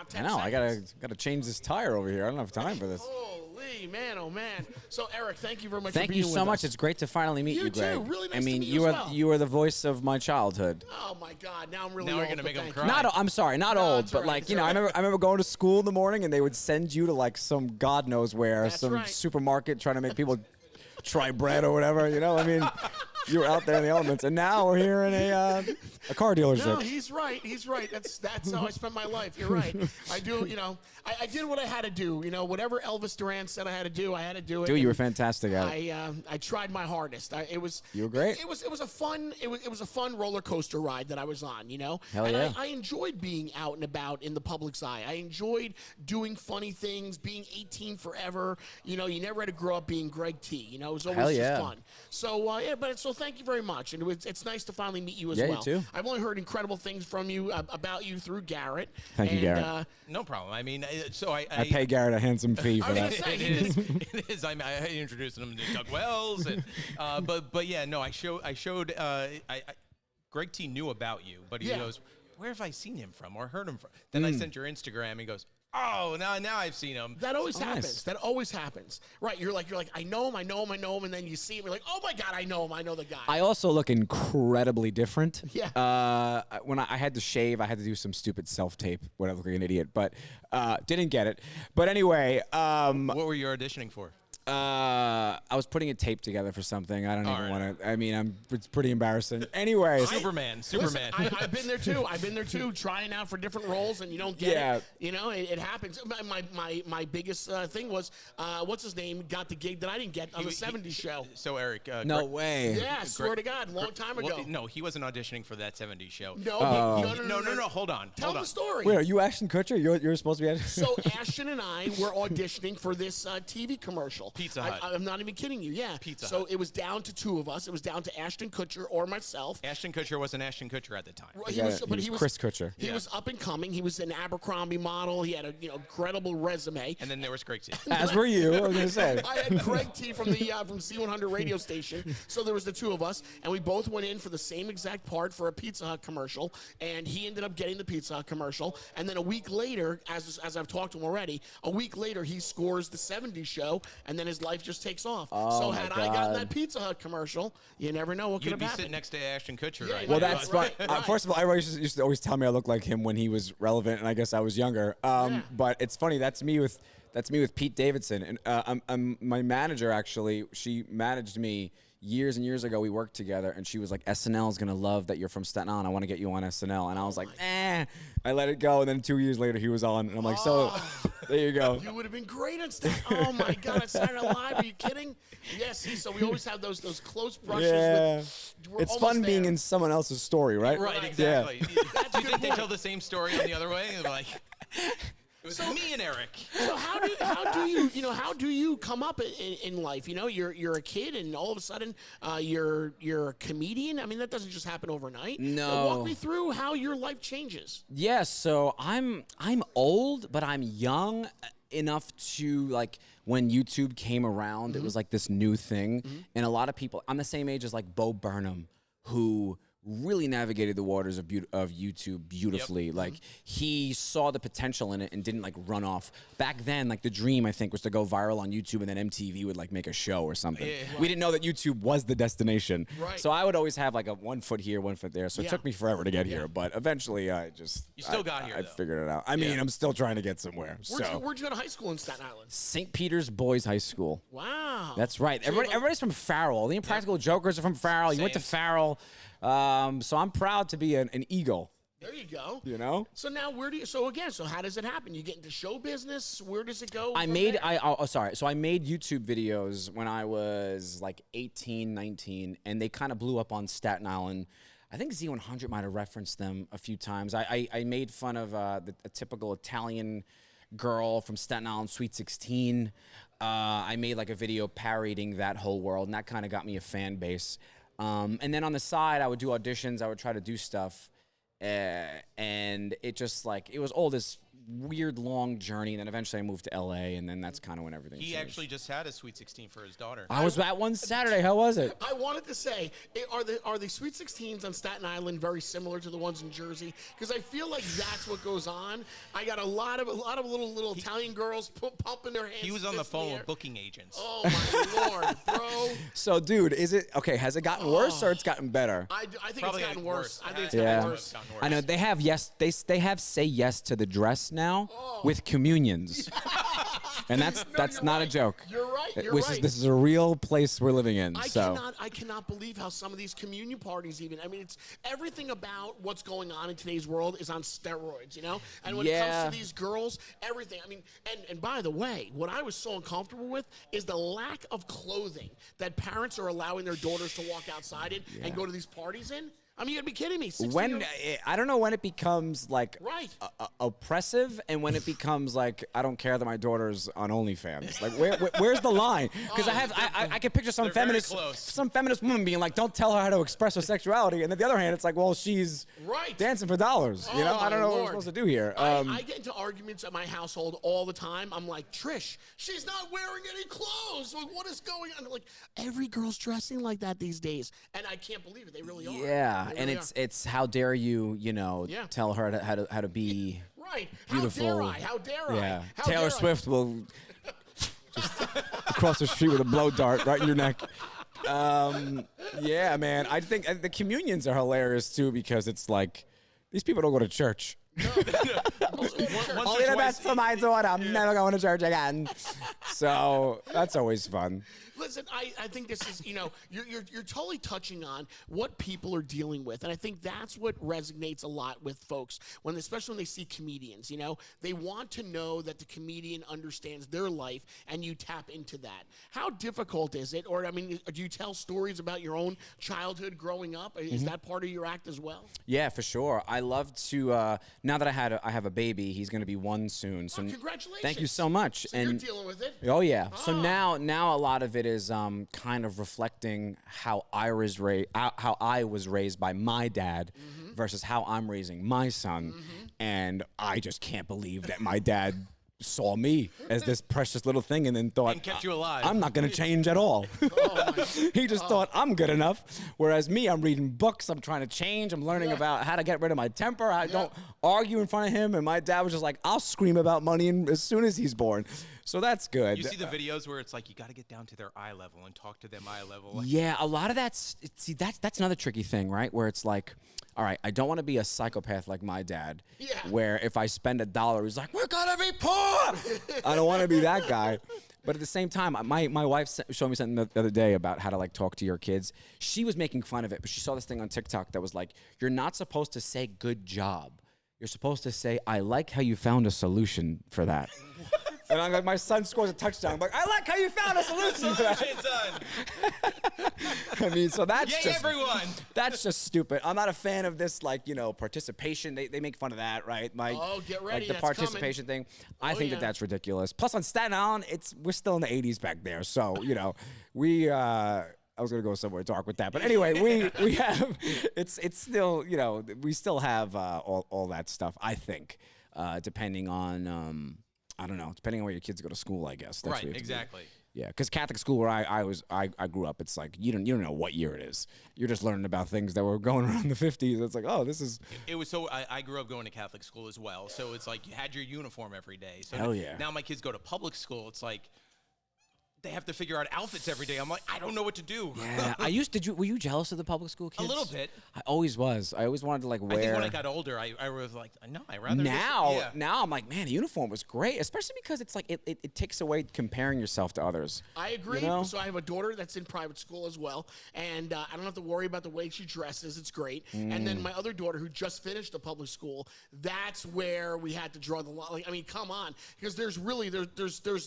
10 I know. seconds. I gotta change this tire over here. I don't have time for this. Holy man, oh man. So Eric, thank you very much for Thank being you with so us. much. It's great to finally meet You you, Greg. too. Really nice I mean, to meet you as well. you are the voice of my childhood. Oh my God, now I'm really Now we're old, gonna but make 'em thank cry. you. I'm sorry, not No, old, it's but all right, like it's you know, all I right. remember going to school in the morning and they would send you to like some God knows where, That's some right. supermarket trying to make people try bread or whatever. You know, I mean, you were out there in the elements, and now we're here in a car dealership. No, he's right. He's right. That's how I spent my life. You're right. I do. You know, I did what I had to do. You know, whatever Elvis Duran said I had to do, I had to do it. Dude, you and were fantastic at it. I tried my hardest. You were great. It was a fun roller coaster ride that I was on. You know, Hell and yeah. I enjoyed being out and about in the public's eye. I enjoyed doing funny things, being 18 forever. You know, you never had to grow up being Greg T. You know, it was always Hell just yeah. fun. So yeah, but so Well, thank you very much, and it's nice to finally meet you as Yeah, you well. too. I've only heard incredible things from you about you through Garrett. Thank you, Garrett. No problem. I mean, so I pay Garrett a handsome fee for I was that. gonna say, it is. I introduced him to Doug Wells, and, but yeah, no. I showed. Greg T knew about you, but he goes, "Where have I seen him from or heard him from?" Then I sent your Instagram. And he goes, "Oh, now I've seen him." That always happens. nice. That always happens. Right? You're like, I know him, and then you see him, you're like, oh my God, I know him. I know the guy. I also look incredibly different. Yeah. When I had to shave, I had to do some stupid self-tape when I look like an idiot, but didn't get it. But anyway, What were you auditioning for? I was putting a tape together for something. I don't even want to. I mean, it's pretty embarrassing. Anyway, Superman. Listen, I've been there too. I've been there too, trying out for different roles, and you don't get it. You know, it happens. My biggest thing was, what's his name got the gig that I didn't get on the '70s show. So Eric, no way. Yeah, swear to God, long time ago. Well, no, he wasn't auditioning for that '70s show. No, No. Hold on. Tell the story. Wait, are you Ashton Kutcher? You're supposed to be. So Ashton and I were auditioning for this TV commercial. Pizza Hut. I'm not even kidding you. Yeah. Pizza So Hut. it was down to two of us. It was down to Ashton Kutcher or myself. Ashton Kutcher wasn't Ashton Kutcher at the time. He was Chris Kutcher. He was up and coming. He was an Abercrombie model. He had a incredible resume. And then there was Greg T. As were you. I was gonna say. I had Greg T from the from C100 radio station. So there was the two of us, and we both went in for the same exact part for a Pizza Hut commercial. And he ended up getting the Pizza Hut commercial. And then a week later, as I've talked to him already, a week later he scores the '70s show, and then his life just takes off. So had I gotten that Pizza Hut commercial, you never know what could You'd have be happened. sitting next to Ashton Kutcher, Yeah, right? Well, Yeah, that's right, fine. right. First of all, everybody used to always tell me I look like him when he was relevant, and I guess I was younger. But it's funny. That's me with Pete Davidson, and my manager actually. She managed me years and years ago. We worked together, and she was like, "SNL is gonna love that you're from Staten Island. I want to get you on SNL." And I was like, "Eh." I let it go, and then 2 years later, he was on, and I'm like, "So, there you go." You would have been great on stage. Oh my God, on Saturday Night Live. Are you kidding? Yes. See, so we always have those close brushes. Yeah. We're It's almost fun being there. in someone else's story, right? Right, Right. exactly. Do you That's a think good they point. tell the same story on the other way? They're like, it was me and Eric. So how do you come up in life? You know, you're a kid, and all of a sudden you're a comedian. I mean, that doesn't just happen overnight. No. Walk me through how your life changes. Yes, so I'm old, but I'm young enough to, like, when YouTube came around, it was like this new thing, and a lot of people, I'm the same age as like Bo Burnham, who really navigated the waters of YouTube beautifully. Like, he saw the potential in it and didn't like run off. Back then, like, the dream, I think, was to go viral on YouTube, and then MTV would like make a show or something. We didn't know that YouTube was the destination. Right. So I would always have like a 1 foot here, 1 foot there. So it took me forever to get here, but eventually I just got here, I though. figured it out. I mean, I'm still trying to get somewhere. Where'd you go to high school in Staten Island? St. Peter's Boys High School. Wow. That's right. Everybody's from Farrell. The Impractical Jokers are from Farrell. You went to Farrell. So I'm proud to be an Eagle. There you go. You know? So now so how does it happen? You get into show business? Where does it go? I from made, there? So I made YouTube videos when I was like 18, 19, and they kind of blew up on Staten Island. I think Z100 might have referenced them a few times. I made fun of a typical Italian girl from Staten Island, Sweet 16. I made like a video parodying that whole world, and that kind of got me a fan base. And then on the side, I would do auditions. I would try to do stuff. And it just, like, it was all this weird long journey, and then eventually I moved to LA, and then that's kind of when everything He changed. actually just had a Sweet 16 for his daughter. I was at one Saturday. How was it? I wanted to say, are the Sweet 16s on Staten Island very similar to the ones in Jersey? Because I feel like that's what goes on. I got a lot of little Italian girls pumping their hands. He was on the fists in phone air. with booking agents. Oh my Lord, bro! So, dude, is it okay? Has it gotten worse or it's gotten better? I think Probably it's gotten worse. I think it's Yeah. gotten worse. I know they have they have say yes to the dress now with communions, and that's you're not a right. joke. You're right. You're This right. is a real place we're living in. I cannot believe how some of these communion parties even. I mean, it's everything about what's going on in today's world is on steroids, you know. And when it comes to these girls, everything. I mean, and by the way, what I was so uncomfortable with is the lack of clothing that parents are allowing their daughters to walk outside in and go to these parties in. I mean, you gotta be kidding me. 60 When I don't know when it becomes like Right. oppressive, and when it becomes like I don't care that my daughter's on OnlyFans. Like where's the line? Because I can picture some They're very feminist woman being like, don't tell her how to express her sexuality, and on the other hand, it's like, well, she's Right. dancing for dollars. You know, Oh, I don't know what my we're supposed to do here. I get into arguments at my household all the time. I'm like, Trish, she's not wearing any clothes. Like, what is going on? Like, every girl's dressing like that these days, and I can't believe it. They really are. Yeah, They and really it's how dare you Yeah. tell her how to be right. beautiful. How dare I? Yeah, How Taylor dare I? Swift will just across the street with a blow dart right in your neck. Yeah, man. I think the communions are hilarious too because it's like these people don't go to church. Once Only or the twice. best for my daughter. I'm never going to church again. So that's always fun. Listen, I think this is, you're totally touching on what people are dealing with. And I think that's what resonates a lot with folks, especially when they see comedians, They want to know that the comedian understands their life and you tap into that. How difficult is it? Or, I mean, do you tell stories about your own childhood growing up? Is that part of your act as well? Yeah, for sure. I love to, now that I have a baby, he's going to be 1 soon. So congratulations. Thank you so much. So you're dealing with it? Oh, yeah. So now a lot of it is kind of reflecting how I was raised by my dad versus how I'm raising my son. And I just can't believe that my dad saw me as this precious little thing and then thought, And kept you alive. I'm not going to change at all. He just thought I'm good enough. Whereas me, I'm reading books. I'm trying to change. I'm learning about how to get rid of my temper. I don't argue in front of him. And my dad was just like, I'll scream about money as soon as he's born. So that's good. You see the videos where it's like you got to get down to their eye level and talk to them eye level. Yeah, a lot of that's another tricky thing, right? Where it's like, all right, I don't want to be a psychopath like my dad. Yeah. Where if I spend $1, he's like, we're gonna be poor. I don't want to be that guy. But at the same time, my wife showed me something the other day about how to like talk to your kids. She was making fun of it, but she saw this thing on TikTok that was like, you're not supposed to say good job. You're supposed to say, I like how you found a solution for that. And I'm like, my son scores a touchdown. I'm like, I like how you found a solution for that. I mean, so that's everyone. That's just stupid. I'm not a fan of this, like, participation. They make fun of that, right? Get ready, like the that's participation thing. I think that's ridiculous. Plus, on Staten Island, we're still in the 80s back there. So, we. I was gonna go somewhere dark with that, but anyway, we have it's still we still have all that stuff. I think depending on I don't know, depending on where your kids go to school, I guess. That's what you have to do. Exactly. Yeah, because Catholic school where I grew up, it's like you don't know what year it is. You're just learning about things that were going around in the 50s. It's like, oh, this is. It was so. I grew up going to Catholic school as well, so it's like you had your uniform every day. So Hell yeah. Now my kids go to public school. It's like they have to figure out outfits every day. I'm like, I don't know what to do. Yeah, were you jealous of the public school kids? A little bit. I always was. I always wanted to like wear. I think when I got older, I was like, no, I rather. Now I'm like, man, the uniform was great, especially because it's like it takes away comparing yourself to others. I agree. So I have a daughter that's in private school as well, and I don't have to worry about the way she dresses. It's great. And then my other daughter who just finished the public school, that's where we had to draw the line. Like, I mean, come on, because there's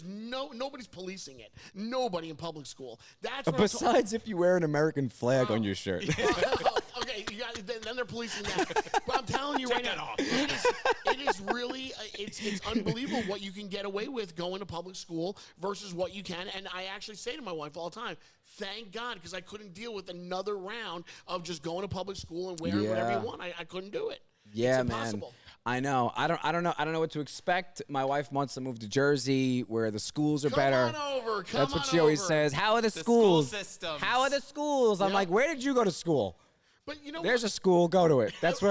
nobody's policing it. Nobody in public school. That's what besides if you wear an American flag on your shirt. Okay, then they're policing that. But I'm telling you right now, it is really it's unbelievable what you can get away with going to public school versus what you can. And I actually say to my wife all the time, thank God, because I couldn't deal with another round of just going to public school and wearing whatever you want. I couldn't do it. Yeah, it's impossible. Man. I know. I don't know what to expect. My wife wants to move to Jersey, where the schools are better. Come on over. That's what she always says. How are the schools? School systems. How are the schools? I'm like, where did you go to school? But there's a school, go to it. That's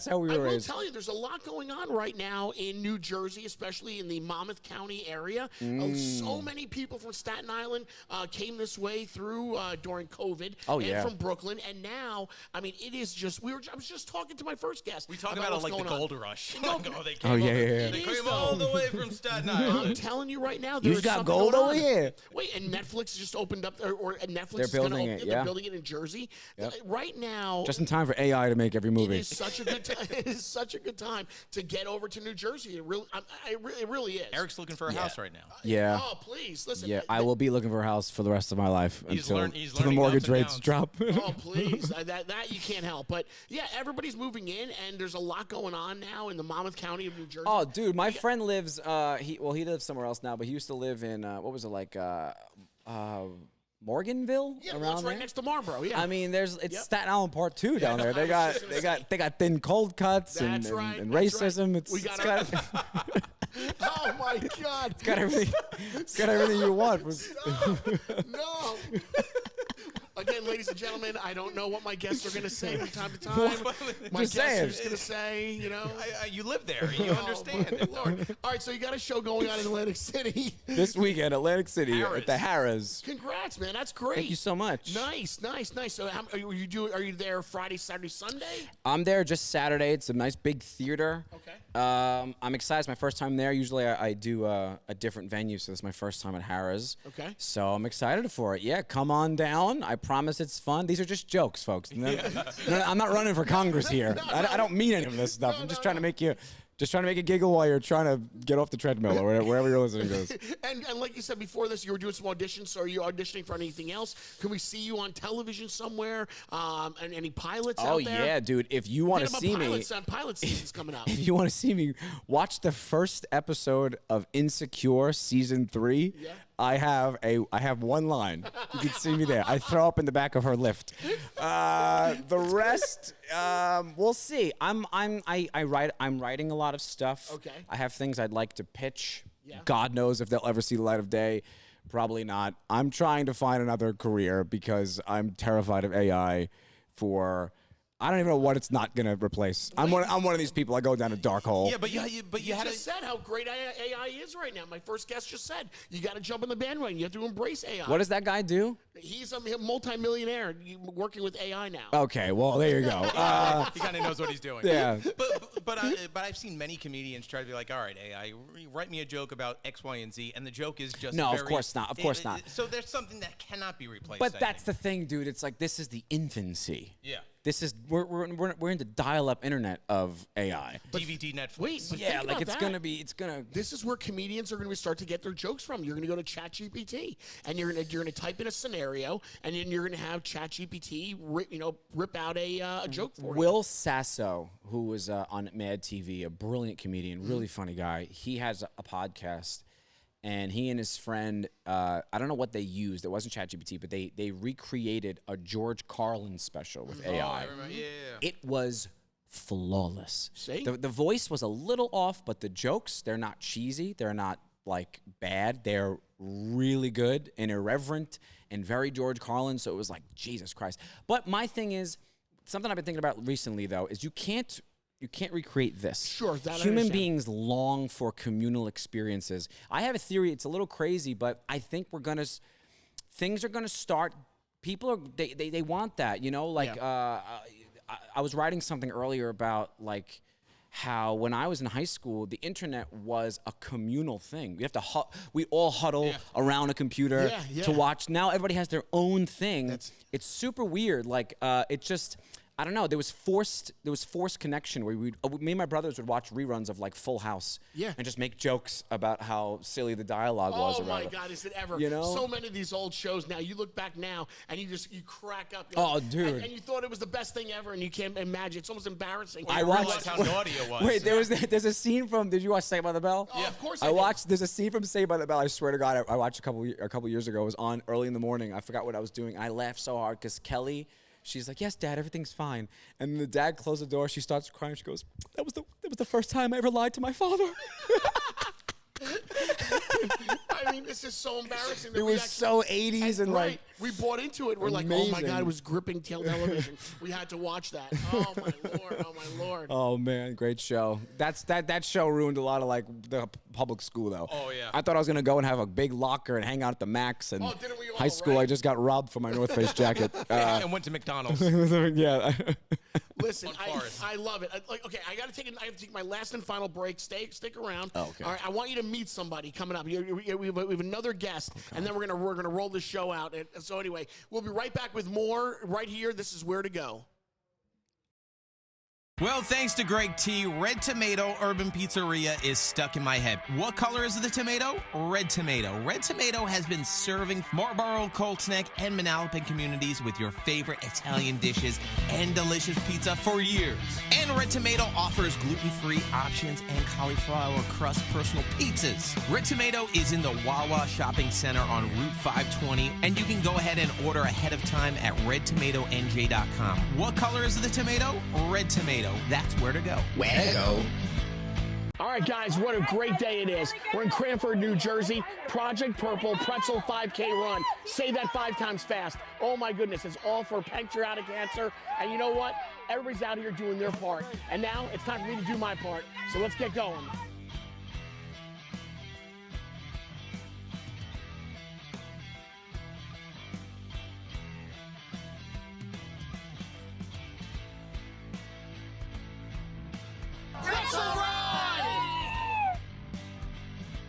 how we were raised. I will tell you, there's a lot going on right now in New Jersey, especially in the Monmouth County area. So many people from Staten Island came this way through during COVID and from Brooklyn. And now, I mean, it is just, I was just talking to my first guest. We talk about it like the gold rush. They came all the way from Staten Island. I'm telling you right now, you got gold over here. Wait, and Netflix just opened up, or Netflix they're building it. They're building it in Jersey. Yep. Right now, Just in time for AI to make every movie. It is such a good time. It is such a good time to get over to New Jersey. It really is. Eric's looking for a house right now. Yeah. Oh, please listen. Yeah, I will be looking for a house for the rest of my life He's until he's the learning mortgage ups and rates downs. drop. Oh, please. that you can't help. But yeah, everybody's moving in, and there's a lot going on now in the Monmouth County of New Jersey. Oh, dude, my friend lives. He lives somewhere else now, but he used to live in what was it like? Morganville, yeah, around well, it's right there. next to Marlboro. Yeah. I mean, it's Yep. Staten Island Part 2 down there. They got thin cold cuts and, That's right, and that's right. racism. We It's got got Oh my God! got everything. It's got everything you want. No. Again, ladies and gentlemen, I don't know what my guests are going to say from time to time. My Just guests are saying. just going to say, you know. You live there. You understand Oh, it. Lord. All right, so you got a show going on in Atlantic City. This weekend, Atlantic City at the Harrah's. Congrats, man. That's great. Thank you so much. Nice. So are you there Friday, Saturday, Sunday? I'm there just Saturday. It's a nice big theater. Okay. I'm excited. It's my first time there. Usually I do a different venue, so this is my first time at Harrah's. Okay. So I'm excited for it. Yeah, come on down. I promise it's fun. These are just jokes, folks. No, I'm not running for Congress here. I don't mean any of this stuff. I'm just trying to make you giggle while you're trying to get off the treadmill or wherever you're listening to this. And like you said before this, you were doing some auditions. So are you auditioning for anything else? Can we see you on television somewhere? And any pilots out there? Oh yeah, dude. If you want to see me, pilot season's coming up. if you want to see me, watch the first episode of Insecure season 3. Yeah. I have one line. You can see me there. I throw up in the back of her lift. The rest, we'll see. I'm writing a lot of stuff. Okay. I have things I'd like to pitch. Yeah. God knows if they'll ever see the light of day. Probably not. I'm trying to find another career because I'm terrified of AI I don't even know what it's not gonna replace. I'm one of these people. I go down a dark hole. Yeah, but you had just said how great AI is right now. My first guest just said you got to jump on the bandwagon. You have to embrace AI. What does that guy do? He's a multimillionaire working with AI now. Okay, well there you go. he kind of knows what he's doing. Yeah. But I've seen many comedians try to be like, all right, AI, write me a joke about X, Y, and Z, and the joke is just No, of very- course not. Of course not. So there's something that cannot be replaced. But I that's think. the thing, dude. It's like this is the infancy. Yeah. This is we're in the dial-up internet of AI. DVD Netflix. Wait, but Yeah, think like about it's gonna. This is where comedians are going to start to get their jokes from. You're going to go to ChatGPT, and you're going to type in a scenario, and then you're going to have ChatGPT rip out a joke for you. Will Sasso, who was on Mad TV, a brilliant comedian, really funny guy. He has a podcast, and he and his friend, I don't know what they used. It wasn't ChatGPT, but they recreated a George Carlin special with AI. I remember, yeah. It was flawless. See? The voice was a little off, but the jokes, they're not cheesy. They're not like bad. They're really good and irreverent and very George Carlin. So it was like, Jesus Christ. But my thing is, something I've been thinking about recently though, is you can't recreate this. Sure, that I Human understand. beings long for communal experiences. I have a theory, it's a little crazy, but I think things are gonna start, people are, they want that, you know? Like, I was writing something earlier about like how when I was in high school, the internet was a communal thing. We all huddle around a computer to watch. Now everybody has their own thing. It's super weird. Like, it just, I don't know. There was forced connection where me and my brothers would watch reruns of like Full House, and just make jokes about how silly the dialogue was. Oh my around God, is it ever? You know? So many of these old shows now, you look back now and you crack up. Oh, dude. And you thought it was the best thing ever, and you can't imagine. It's almost embarrassing. I realize watched how naughty it was. Wait, there's a scene from. Did you watch Saved by the Bell? Oh, of course I did. watched. There's a scene from Saved by the Bell. I swear to God, I watched a couple years ago. It was on early in the morning. I forgot what I was doing. I laughed so hard because Kelly. She's like, yes, Dad, everything's fine. And the dad closed the door. She starts crying. She goes, that was the first time I ever lied to my father. I mean, this is so embarrassing. That It we was so 80s and right, like. we bought into it. We're like, oh my amazing. God, it was gripping television. We had to watch that. Oh my Lord, oh my Lord. Oh man, great show. That show ruined a lot of like the public school though. Oh, yeah. I thought I was gonna go and have a big locker and hang out at the Max and Oh, didn't we all, high school. right? I just got robbed for my North Face jacket. And went to McDonald's. Yeah. Listen, On Forest. I love it. Okay, I have to take my last and final break. Stick around. Oh, okay. All right, I want you to meet somebody coming up. We have another guest, and then we're gonna roll this show out. And so anyway, we'll be right back with more right here. This is Where to Go. Well, thanks to Greg T, Red Tomato Urban Pizzeria is stuck in my head. What color is the tomato? Red tomato. Red Tomato has been serving Marlboro, Colts Neck, and Manalapan communities with your favorite Italian dishes and delicious pizza for years. And Red Tomato offers gluten-free options and cauliflower crust personal pizzas. Red Tomato is in the Wawa Shopping Center on Route 520, and you can go ahead and order ahead of time at redtomatonj.com. What color is the tomato? Red tomato. That's where to go. Where to go? All right, guys, what a great day it is. We're in Cranford, New Jersey. Project Purple Pretzel 5K run. Say that 5 times fast. Oh, my goodness. It's all for pancreatic cancer. And you know what? Everybody's out here doing their part. And now it's time for me to do my part. So let's get going.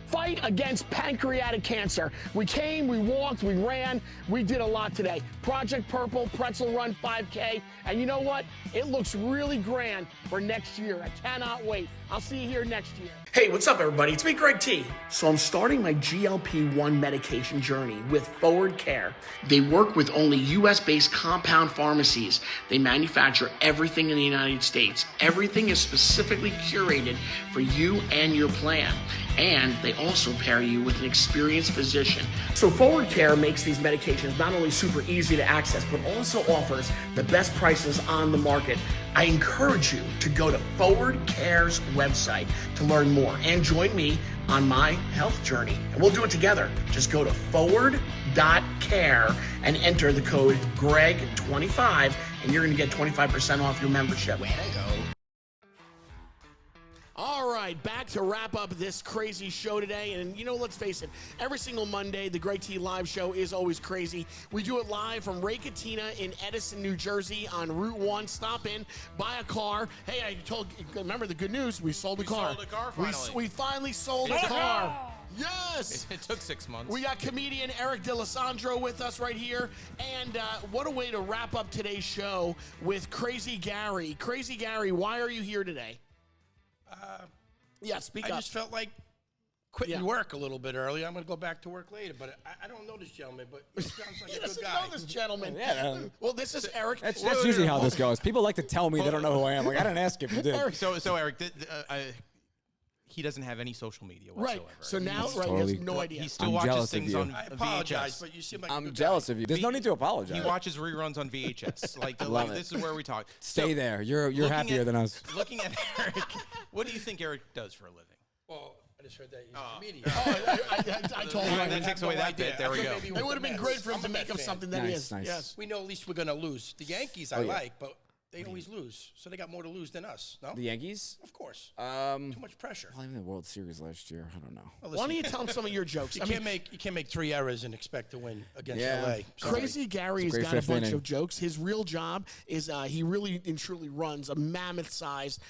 Fight against pancreatic cancer. We came, we walked, we ran, we did a lot today. Project Purple Pretzel Run 5K, and you know what? It looks really grand for next year. I cannot wait. I'll see you here next year. Hey, what's up, everybody? It's me, Greg T. So I'm starting my GLP-1 medication journey with Forward Care. They work with only U.S.-based compound pharmacies. They manufacture everything in the United States. Everything is specifically curated for you and your plan. And they also pair you with an experienced physician. So Forward Care makes these medications not only super easy to access, but also offers the best prices on the market. I encourage you to go to Forward Care's website to learn more and join me on my health journey. And we'll do it together. Just go to forward.care and enter the code GREG25 and you're gonna get 25% off your membership. Where to go? All right, back to wrap up this crazy show today. And, you know, let's face it, every single Monday, the Greg T Live Show is always crazy. We do it live from Ray Catena in Edison, New Jersey on Route 1. Stop in, buy a car. Hey, remember the good news, we sold the car. We sold a car finally. We finally sold a car. Yes! It took 6 months. We got comedian Eric D'Alessandro with us right here. And what a way to wrap up today's show with Crazy Gary. Crazy Gary, why are you here today? Yeah, speak up. I just felt like quitting work a little bit early. I'm going to go back to work later, but I don't know this gentleman, but he sounds like a good guy. Know this gentleman. Yeah. Well, this is Eric. That's usually how this goes. People like to tell me they don't know who I am. Like, I didn't ask if you did. So Eric, he doesn't have any social media whatsoever. Right. So now, He's he totally- has no idea. He still I'm watches jealous of things you. on I apologize, VHS. but you seem like a I'm good jealous guy. of you. There's no need to apologize. He watches reruns on VHS. Like Love it. this is where we talk. Stay So, there. You're happier than us. Looking at Eric, what do you think Eric does for a living? Well, I just heard that he's a comedian. I told him. That takes away that bit. There we go. It would have been great for him to make up something that he Nice, is. nice. Yes. We know at least we're going to lose. The Yankees I like, but they always lose. So they got more to lose than us, no? The Yankees? Of course. Too much pressure. Well, even the World Series last year. I don't know. Well, Why don't you tell him some of your jokes? You can't make 3 errors and expect to win against Yeah. LA. Sorry. Crazy Gary's great got a fifth bunch inning. of jokes. His real job is he really and truly runs a mammoth-sized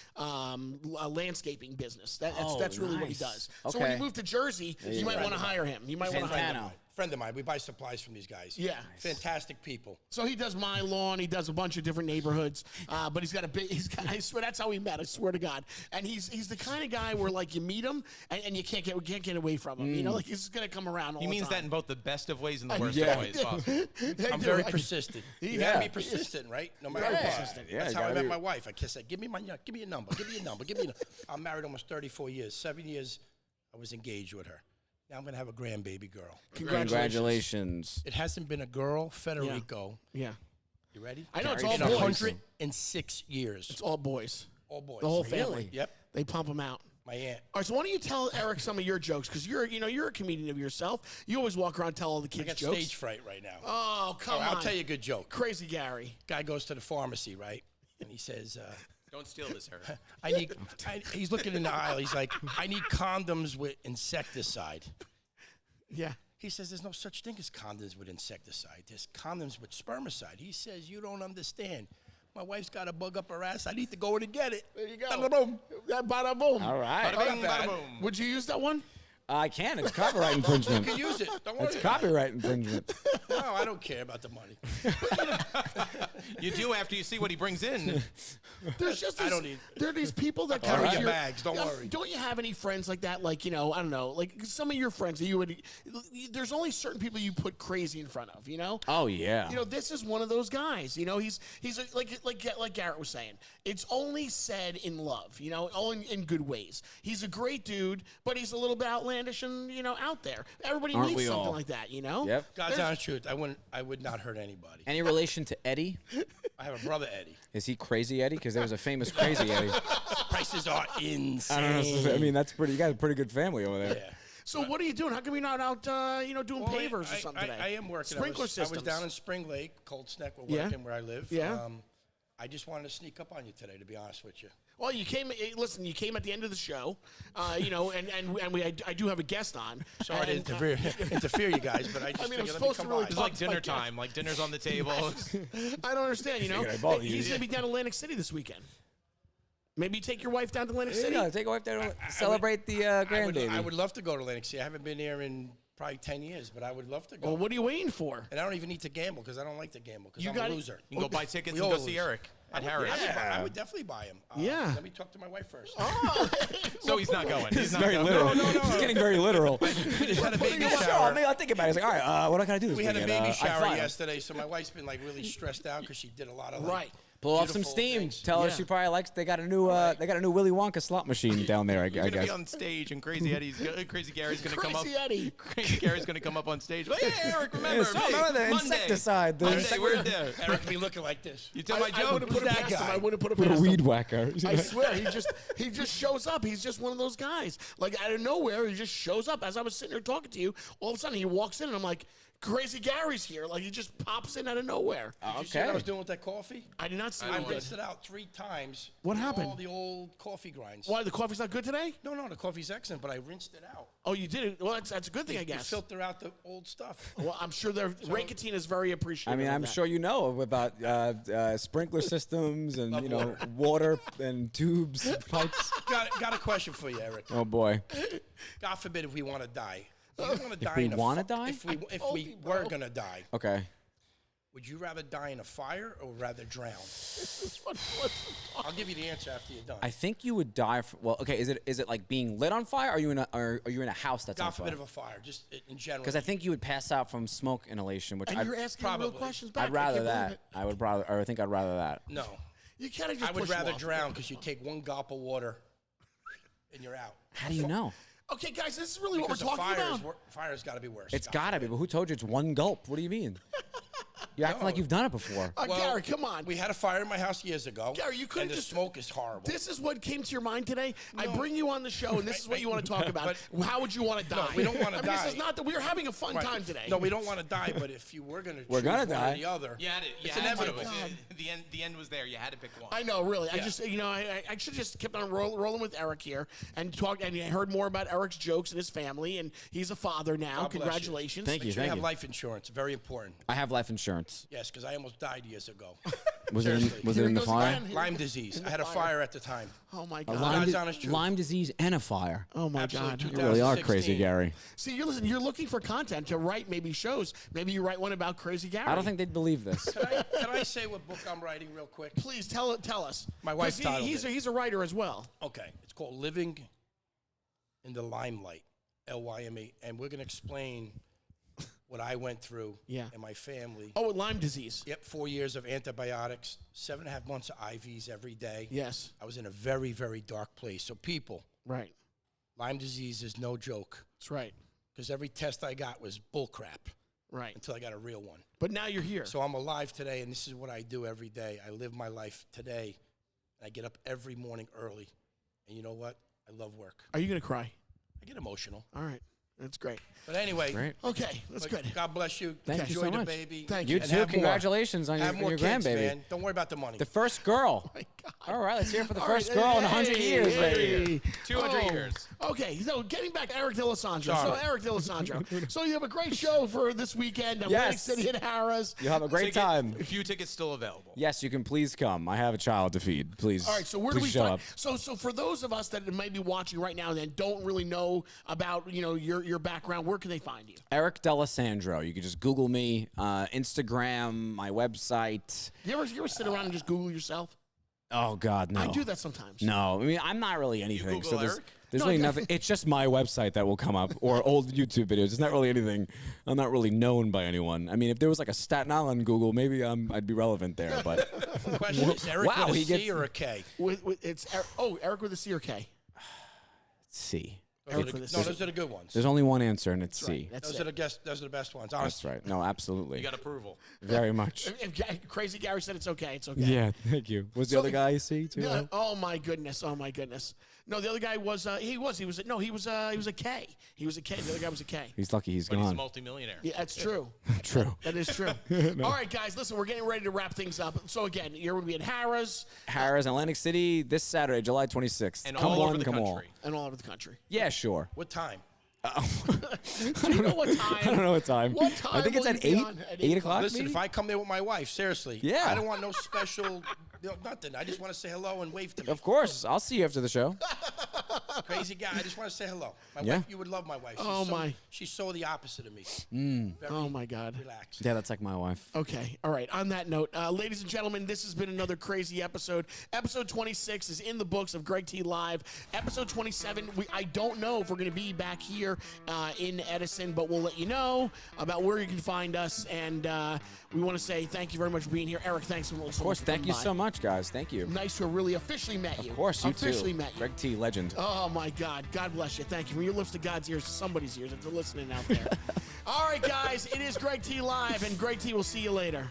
landscaping business. That's really what he nice. does. So when Okay. you move to Jersey, you might want to hire him. You might want to hire him. Friend of mine. We buy supplies from these guys. Yeah. Fantastic people. So he does my lawn. He does a bunch of different neighborhoods. But he's got a big. I swear that's how we met. I swear to God. And he's the kind of guy where like you meet him and you can't get away from him. You know, like he's just gonna come around all He the means time. that in both the best of ways and the worst Yeah. of ways possible. I'm very persistent. You Yeah. gotta be persistent, right? No matter Very what. persistent. Yeah, That's you how I gotta met be- my wife. I said, give me your number, give me a number, give me a number. I'm married almost 34 years. 7 years I was engaged with her. Now I'm gonna have a grandbaby girl. Congratulations. It hasn't been a girl, Federico. Yeah. You ready? I know it's In all boys. 106 years. It's all boys. All boys. The whole family. Yep. They pump them out. My aunt. All right, so why don't you tell Eric some of your jokes? Because you're a comedian of yourself. You always walk around and tell all the I kids got jokes. stage fright right now. Oh, come on. I'll tell you a good joke. Crazy Gary. Guy goes to the pharmacy, right? And he says, Don't steal this, Eric. he's looking in the aisle. He's like, I need condoms with insecticide. Yeah. He says, there's no such thing as condoms with insecticide. There's condoms with spermicide. He says, you don't understand. My wife's got a bug up her ass. I need to go in and get it. There you go. Bada boom. Bada boom. All right. Bada bing, bada boom. Would you use that one? I can. It's copyright infringement. You can use it. Don't worry It's about copyright infringement. it. No, I don't care about the money. You do after you see what he brings in. There's just I this, don't need- there are these people that I'll come bring to your your bags, don't worry. Don't you have any friends like that? Like, you know, I don't know, like some of your friends that you would. There's only certain people you put crazy in front of. You know. Oh yeah. You know, this is one of those guys. You know, he's like Garrett was saying. It's only said in love. You know, all in good ways. He's a great dude, but he's a little bit outlandish and out there. Everybody Aren't needs we something all? like that. You know. Yep. God's honest truth, I would not hurt anybody. Any relation to Eddie? I have a brother, Eddie. Is he Crazy Eddie? Because there was a famous Crazy Eddie. Prices are insane. I don't know. I mean, that's pretty. You got a pretty good family over there. Yeah. So what are you doing? How come you're not out, doing Well, pavers or something today? I am working. Sprinkler I systems. was down in Spring Lake, Cold Snack, we're Yeah. working where I live. Yeah. I just wanted to sneak up on you today, to be honest with you. Well, you came. Listen, you came at the end of the show, and I do have a guest on. Sorry to and, interfere, you guys, but I just I mean, I'm figured let me supposed to come really by. It's talk like dinner time. Like dinner's on the table. I don't understand. Figured I'd bother you. He's going to be down in Atlantic City this weekend. Maybe take your wife down to Atlantic City. Yeah, take a wife there to celebrate the grandbaby. I would love to go to Atlantic City. I haven't been there in probably 10 years, but I would love to go. Well, what are you waiting for? And I don't even need to gamble because I don't like to gamble because You I'm got a it. loser. You can go buy tickets We and go all see lose. Eric at Harris. I would definitely buy him. Yeah. Let me talk to my wife first. So he's not going. He's not very going. literal. He's getting very literal. We just had a baby Sure, shower. maybe I'll think about it. He's like, all right, what I gotta do this We had a weekend? baby I shower fly him. yesterday, so my wife's been like really stressed out because she did a lot of Right. Blow off some beautiful steam. things. Tell her Yeah. she probably likes. They got a new Willy Wonka slot machine down there. I You're gonna guess. be on stage, and Crazy Gary's gonna come up. Crazy Eddie. Crazy Gary's gonna come up on stage. Like, hey, Eric, remember? so hey, remember the Monday. insecticide, the Monday, we're there. Eric be looking like this. You tell my I joke. wouldn't put it that past him. guy? I wouldn't put it With a past weed him. whacker. I swear, he just shows up. He's just one of those guys. Like out of nowhere, he just shows up. As I was sitting there talking to you, all of a sudden he walks in, and I'm like, Crazy Gary's here. Like he just pops in out of nowhere. Did you see what I was doing with that coffee? I did not see I what he rinsed did. it out 3 times. What with happened? All the old coffee grinds. Why the coffee's not good today? No, the coffee's excellent, but I rinsed it out. Oh, you did it. Well, that's a good thing, I You guess. filter out the old stuff. Well, I'm sure Ray Catena is very appreciative. I mean, of I'm that. sure you know about sprinkler systems and water and tubes, and pipes. Got a question for you, Eric. Oh boy. God forbid if we want to die. If we want to die we in a wanna die? If we were gonna die, Okay. would you rather die in a fire or rather drown? I'll give you the answer after you're done. I think you would die. Well, okay. Is it like being lit on fire? Or are you in a house that's God on forbid fire? of a fire, just in general. Because I think you would pass out from smoke inhalation, which And you're asking real probably. questions back. I'd I rather can't believe that. it. I would rather, or I think I'd rather that. no. You can't just I would push him rather off. drown because you take one gulp of water and you're out. How do you know? Okay, guys, this is really Because what we're talking about. Fire's got to be worse. It's God gotta be. forbid. But who told you it's one gulp? What do you mean? You're acting like you've done it before. Gary, come on. We had a fire in my house years ago. Gary, you couldn't and the just- smoke is horrible. This is what came to your mind today. I bring you on the show, and this is what you want to talk about. How would you want to die? we don't wanna This is die. not that we're having a fun Right. time today. No, we don't want to die, but if you were going to We're choose gonna one die. or the other, You had it. it's had to. inevitable. The end was there. You had to pick one. I know, really. I Yeah. just, I should have just kept on rolling with Eric here and talked. And I heard more about Eric's jokes and his family, and he's a father now. God bless you. Congratulations. Thank you. Make sure you Thank have you. life insurance. Very important. I have life insurance. Yes, because I almost died years ago. Was it Seriously. in, was it Here in he the goes fire? again. Lyme disease. I had a fire at the time. Oh my A God. God's honest truth. Lyme disease and a fire. Oh my Absolutely. God. You really are 2016. crazy, Gary. See, you're looking for content to write maybe shows. Maybe you write one about Crazy Gary. I don't think they'd believe this. Can I say what book I'm writing real quick? Please tell us. My wife 'Cause titled he's it. he's a writer as well. Okay. It's called Living in the Limelight, Lyme. And we're going to explain what I went through Yeah. and my family. Oh, with Lyme disease. Yep, 4 years of antibiotics, 7.5 months of IVs every day. Yes. I was in a very, very dark place. So people, Right. Lyme disease is no joke That's right. because every test I got was bullcrap Right. until I got a real one. But now you're here. So I'm alive today, and this is what I do every day. I live my life today. I get up every morning early. And you know what? I love work. Are you gonna cry? I get emotional. All right. That's great. But anyway, Great. Okay, that's but good. God bless you. Thank you Enjoy so the much. baby. Thank You And too. have more. Congratulations on Have your more kids, grandbaby. man. Don't worry about the money. The first girl. My God. All right, let's hear it for the All first right, girl in 100 hey, years, hey. baby. 200 years. Okay, so getting back to Eric D'Alessandro. Sorry. So Eric D'Alessandro. So you have a great show for this weekend at Yes. Atlantic City at Harrah's. You'll have a great time. A few tickets still available. Yes, you can please come. I have a child to feed. Please. All right, so where do please we show find? up. So for those of us that might be watching right now and don't really know about your background, where can they find you? Erik D'Alessandro. You can just Google me, Instagram, my website. You ever sit around and just Google yourself? Oh God, no. I do that sometimes. No, I mean I'm not really anything. Google So there's Eric? there's No, really I- nothing. It's just my website that will come up or old YouTube videos. It's not really anything. I'm not really known by anyone. I mean, if there was like a Staten Island Google, maybe I'd be relevant there. But Question is Eric Wow, with a he C gets- or a K? It's Eric with a C or K. C. Eric with a C. No, those are the good ones. There's only one answer, and it's C. That's Those it. are the best ones. That's Honestly. right. No, absolutely. You got approval. Very much. If Crazy Gary said it's okay, it's okay. Yeah, thank you. Was the So- other guy C too? Yeah, oh my goodness! Oh my goodness! No, the other guy was he was a K. He was a K. The other guy was a K. He's lucky he's But he's a gone. multimillionaire. Yeah, that's true. True. That is true. All right, guys, listen, we're getting ready to wrap things up. So again, you're going to be in Harrah's Harrah's, Atlantic City, this Saturday, July 26th. And come all one, over the come all. country. and all over the country. Yeah, sure. What time? Do you know what time? I don't know what time. What time I think it's will at you be 8. on? At 8 o'clock. Listen, maybe? if I come there with my wife, seriously, Yeah. I don't want no special, nothing. I just want to say hello and wave to me. Of course, I'll see you after the show. Crazy guy. I just want to say hello. My Yeah. wife, you would love my wife. She's Oh, so, my. She's so the opposite of me. Very Oh my God. relaxed. Yeah, that's like my wife. Okay. All right. On that note, ladies and gentlemen, this has been another crazy episode. Episode 26 is in the books of Greg T Live. Episode 27, I don't know if we're going to be back here in Edison, but we'll let you know about where you can find us. And we want to say thank you very much for being here. Eric, thanks so much. Of course, thank you so much, guys. Thank you. Nice to have really officially met you. Of course, you officially too. met you. Greg T, legend. Oh my God. God bless you. Thank you. When you lift to God's ears, to somebody's ears if they're listening out there. All right, guys, it is Greg T Live, and Greg T will see you later.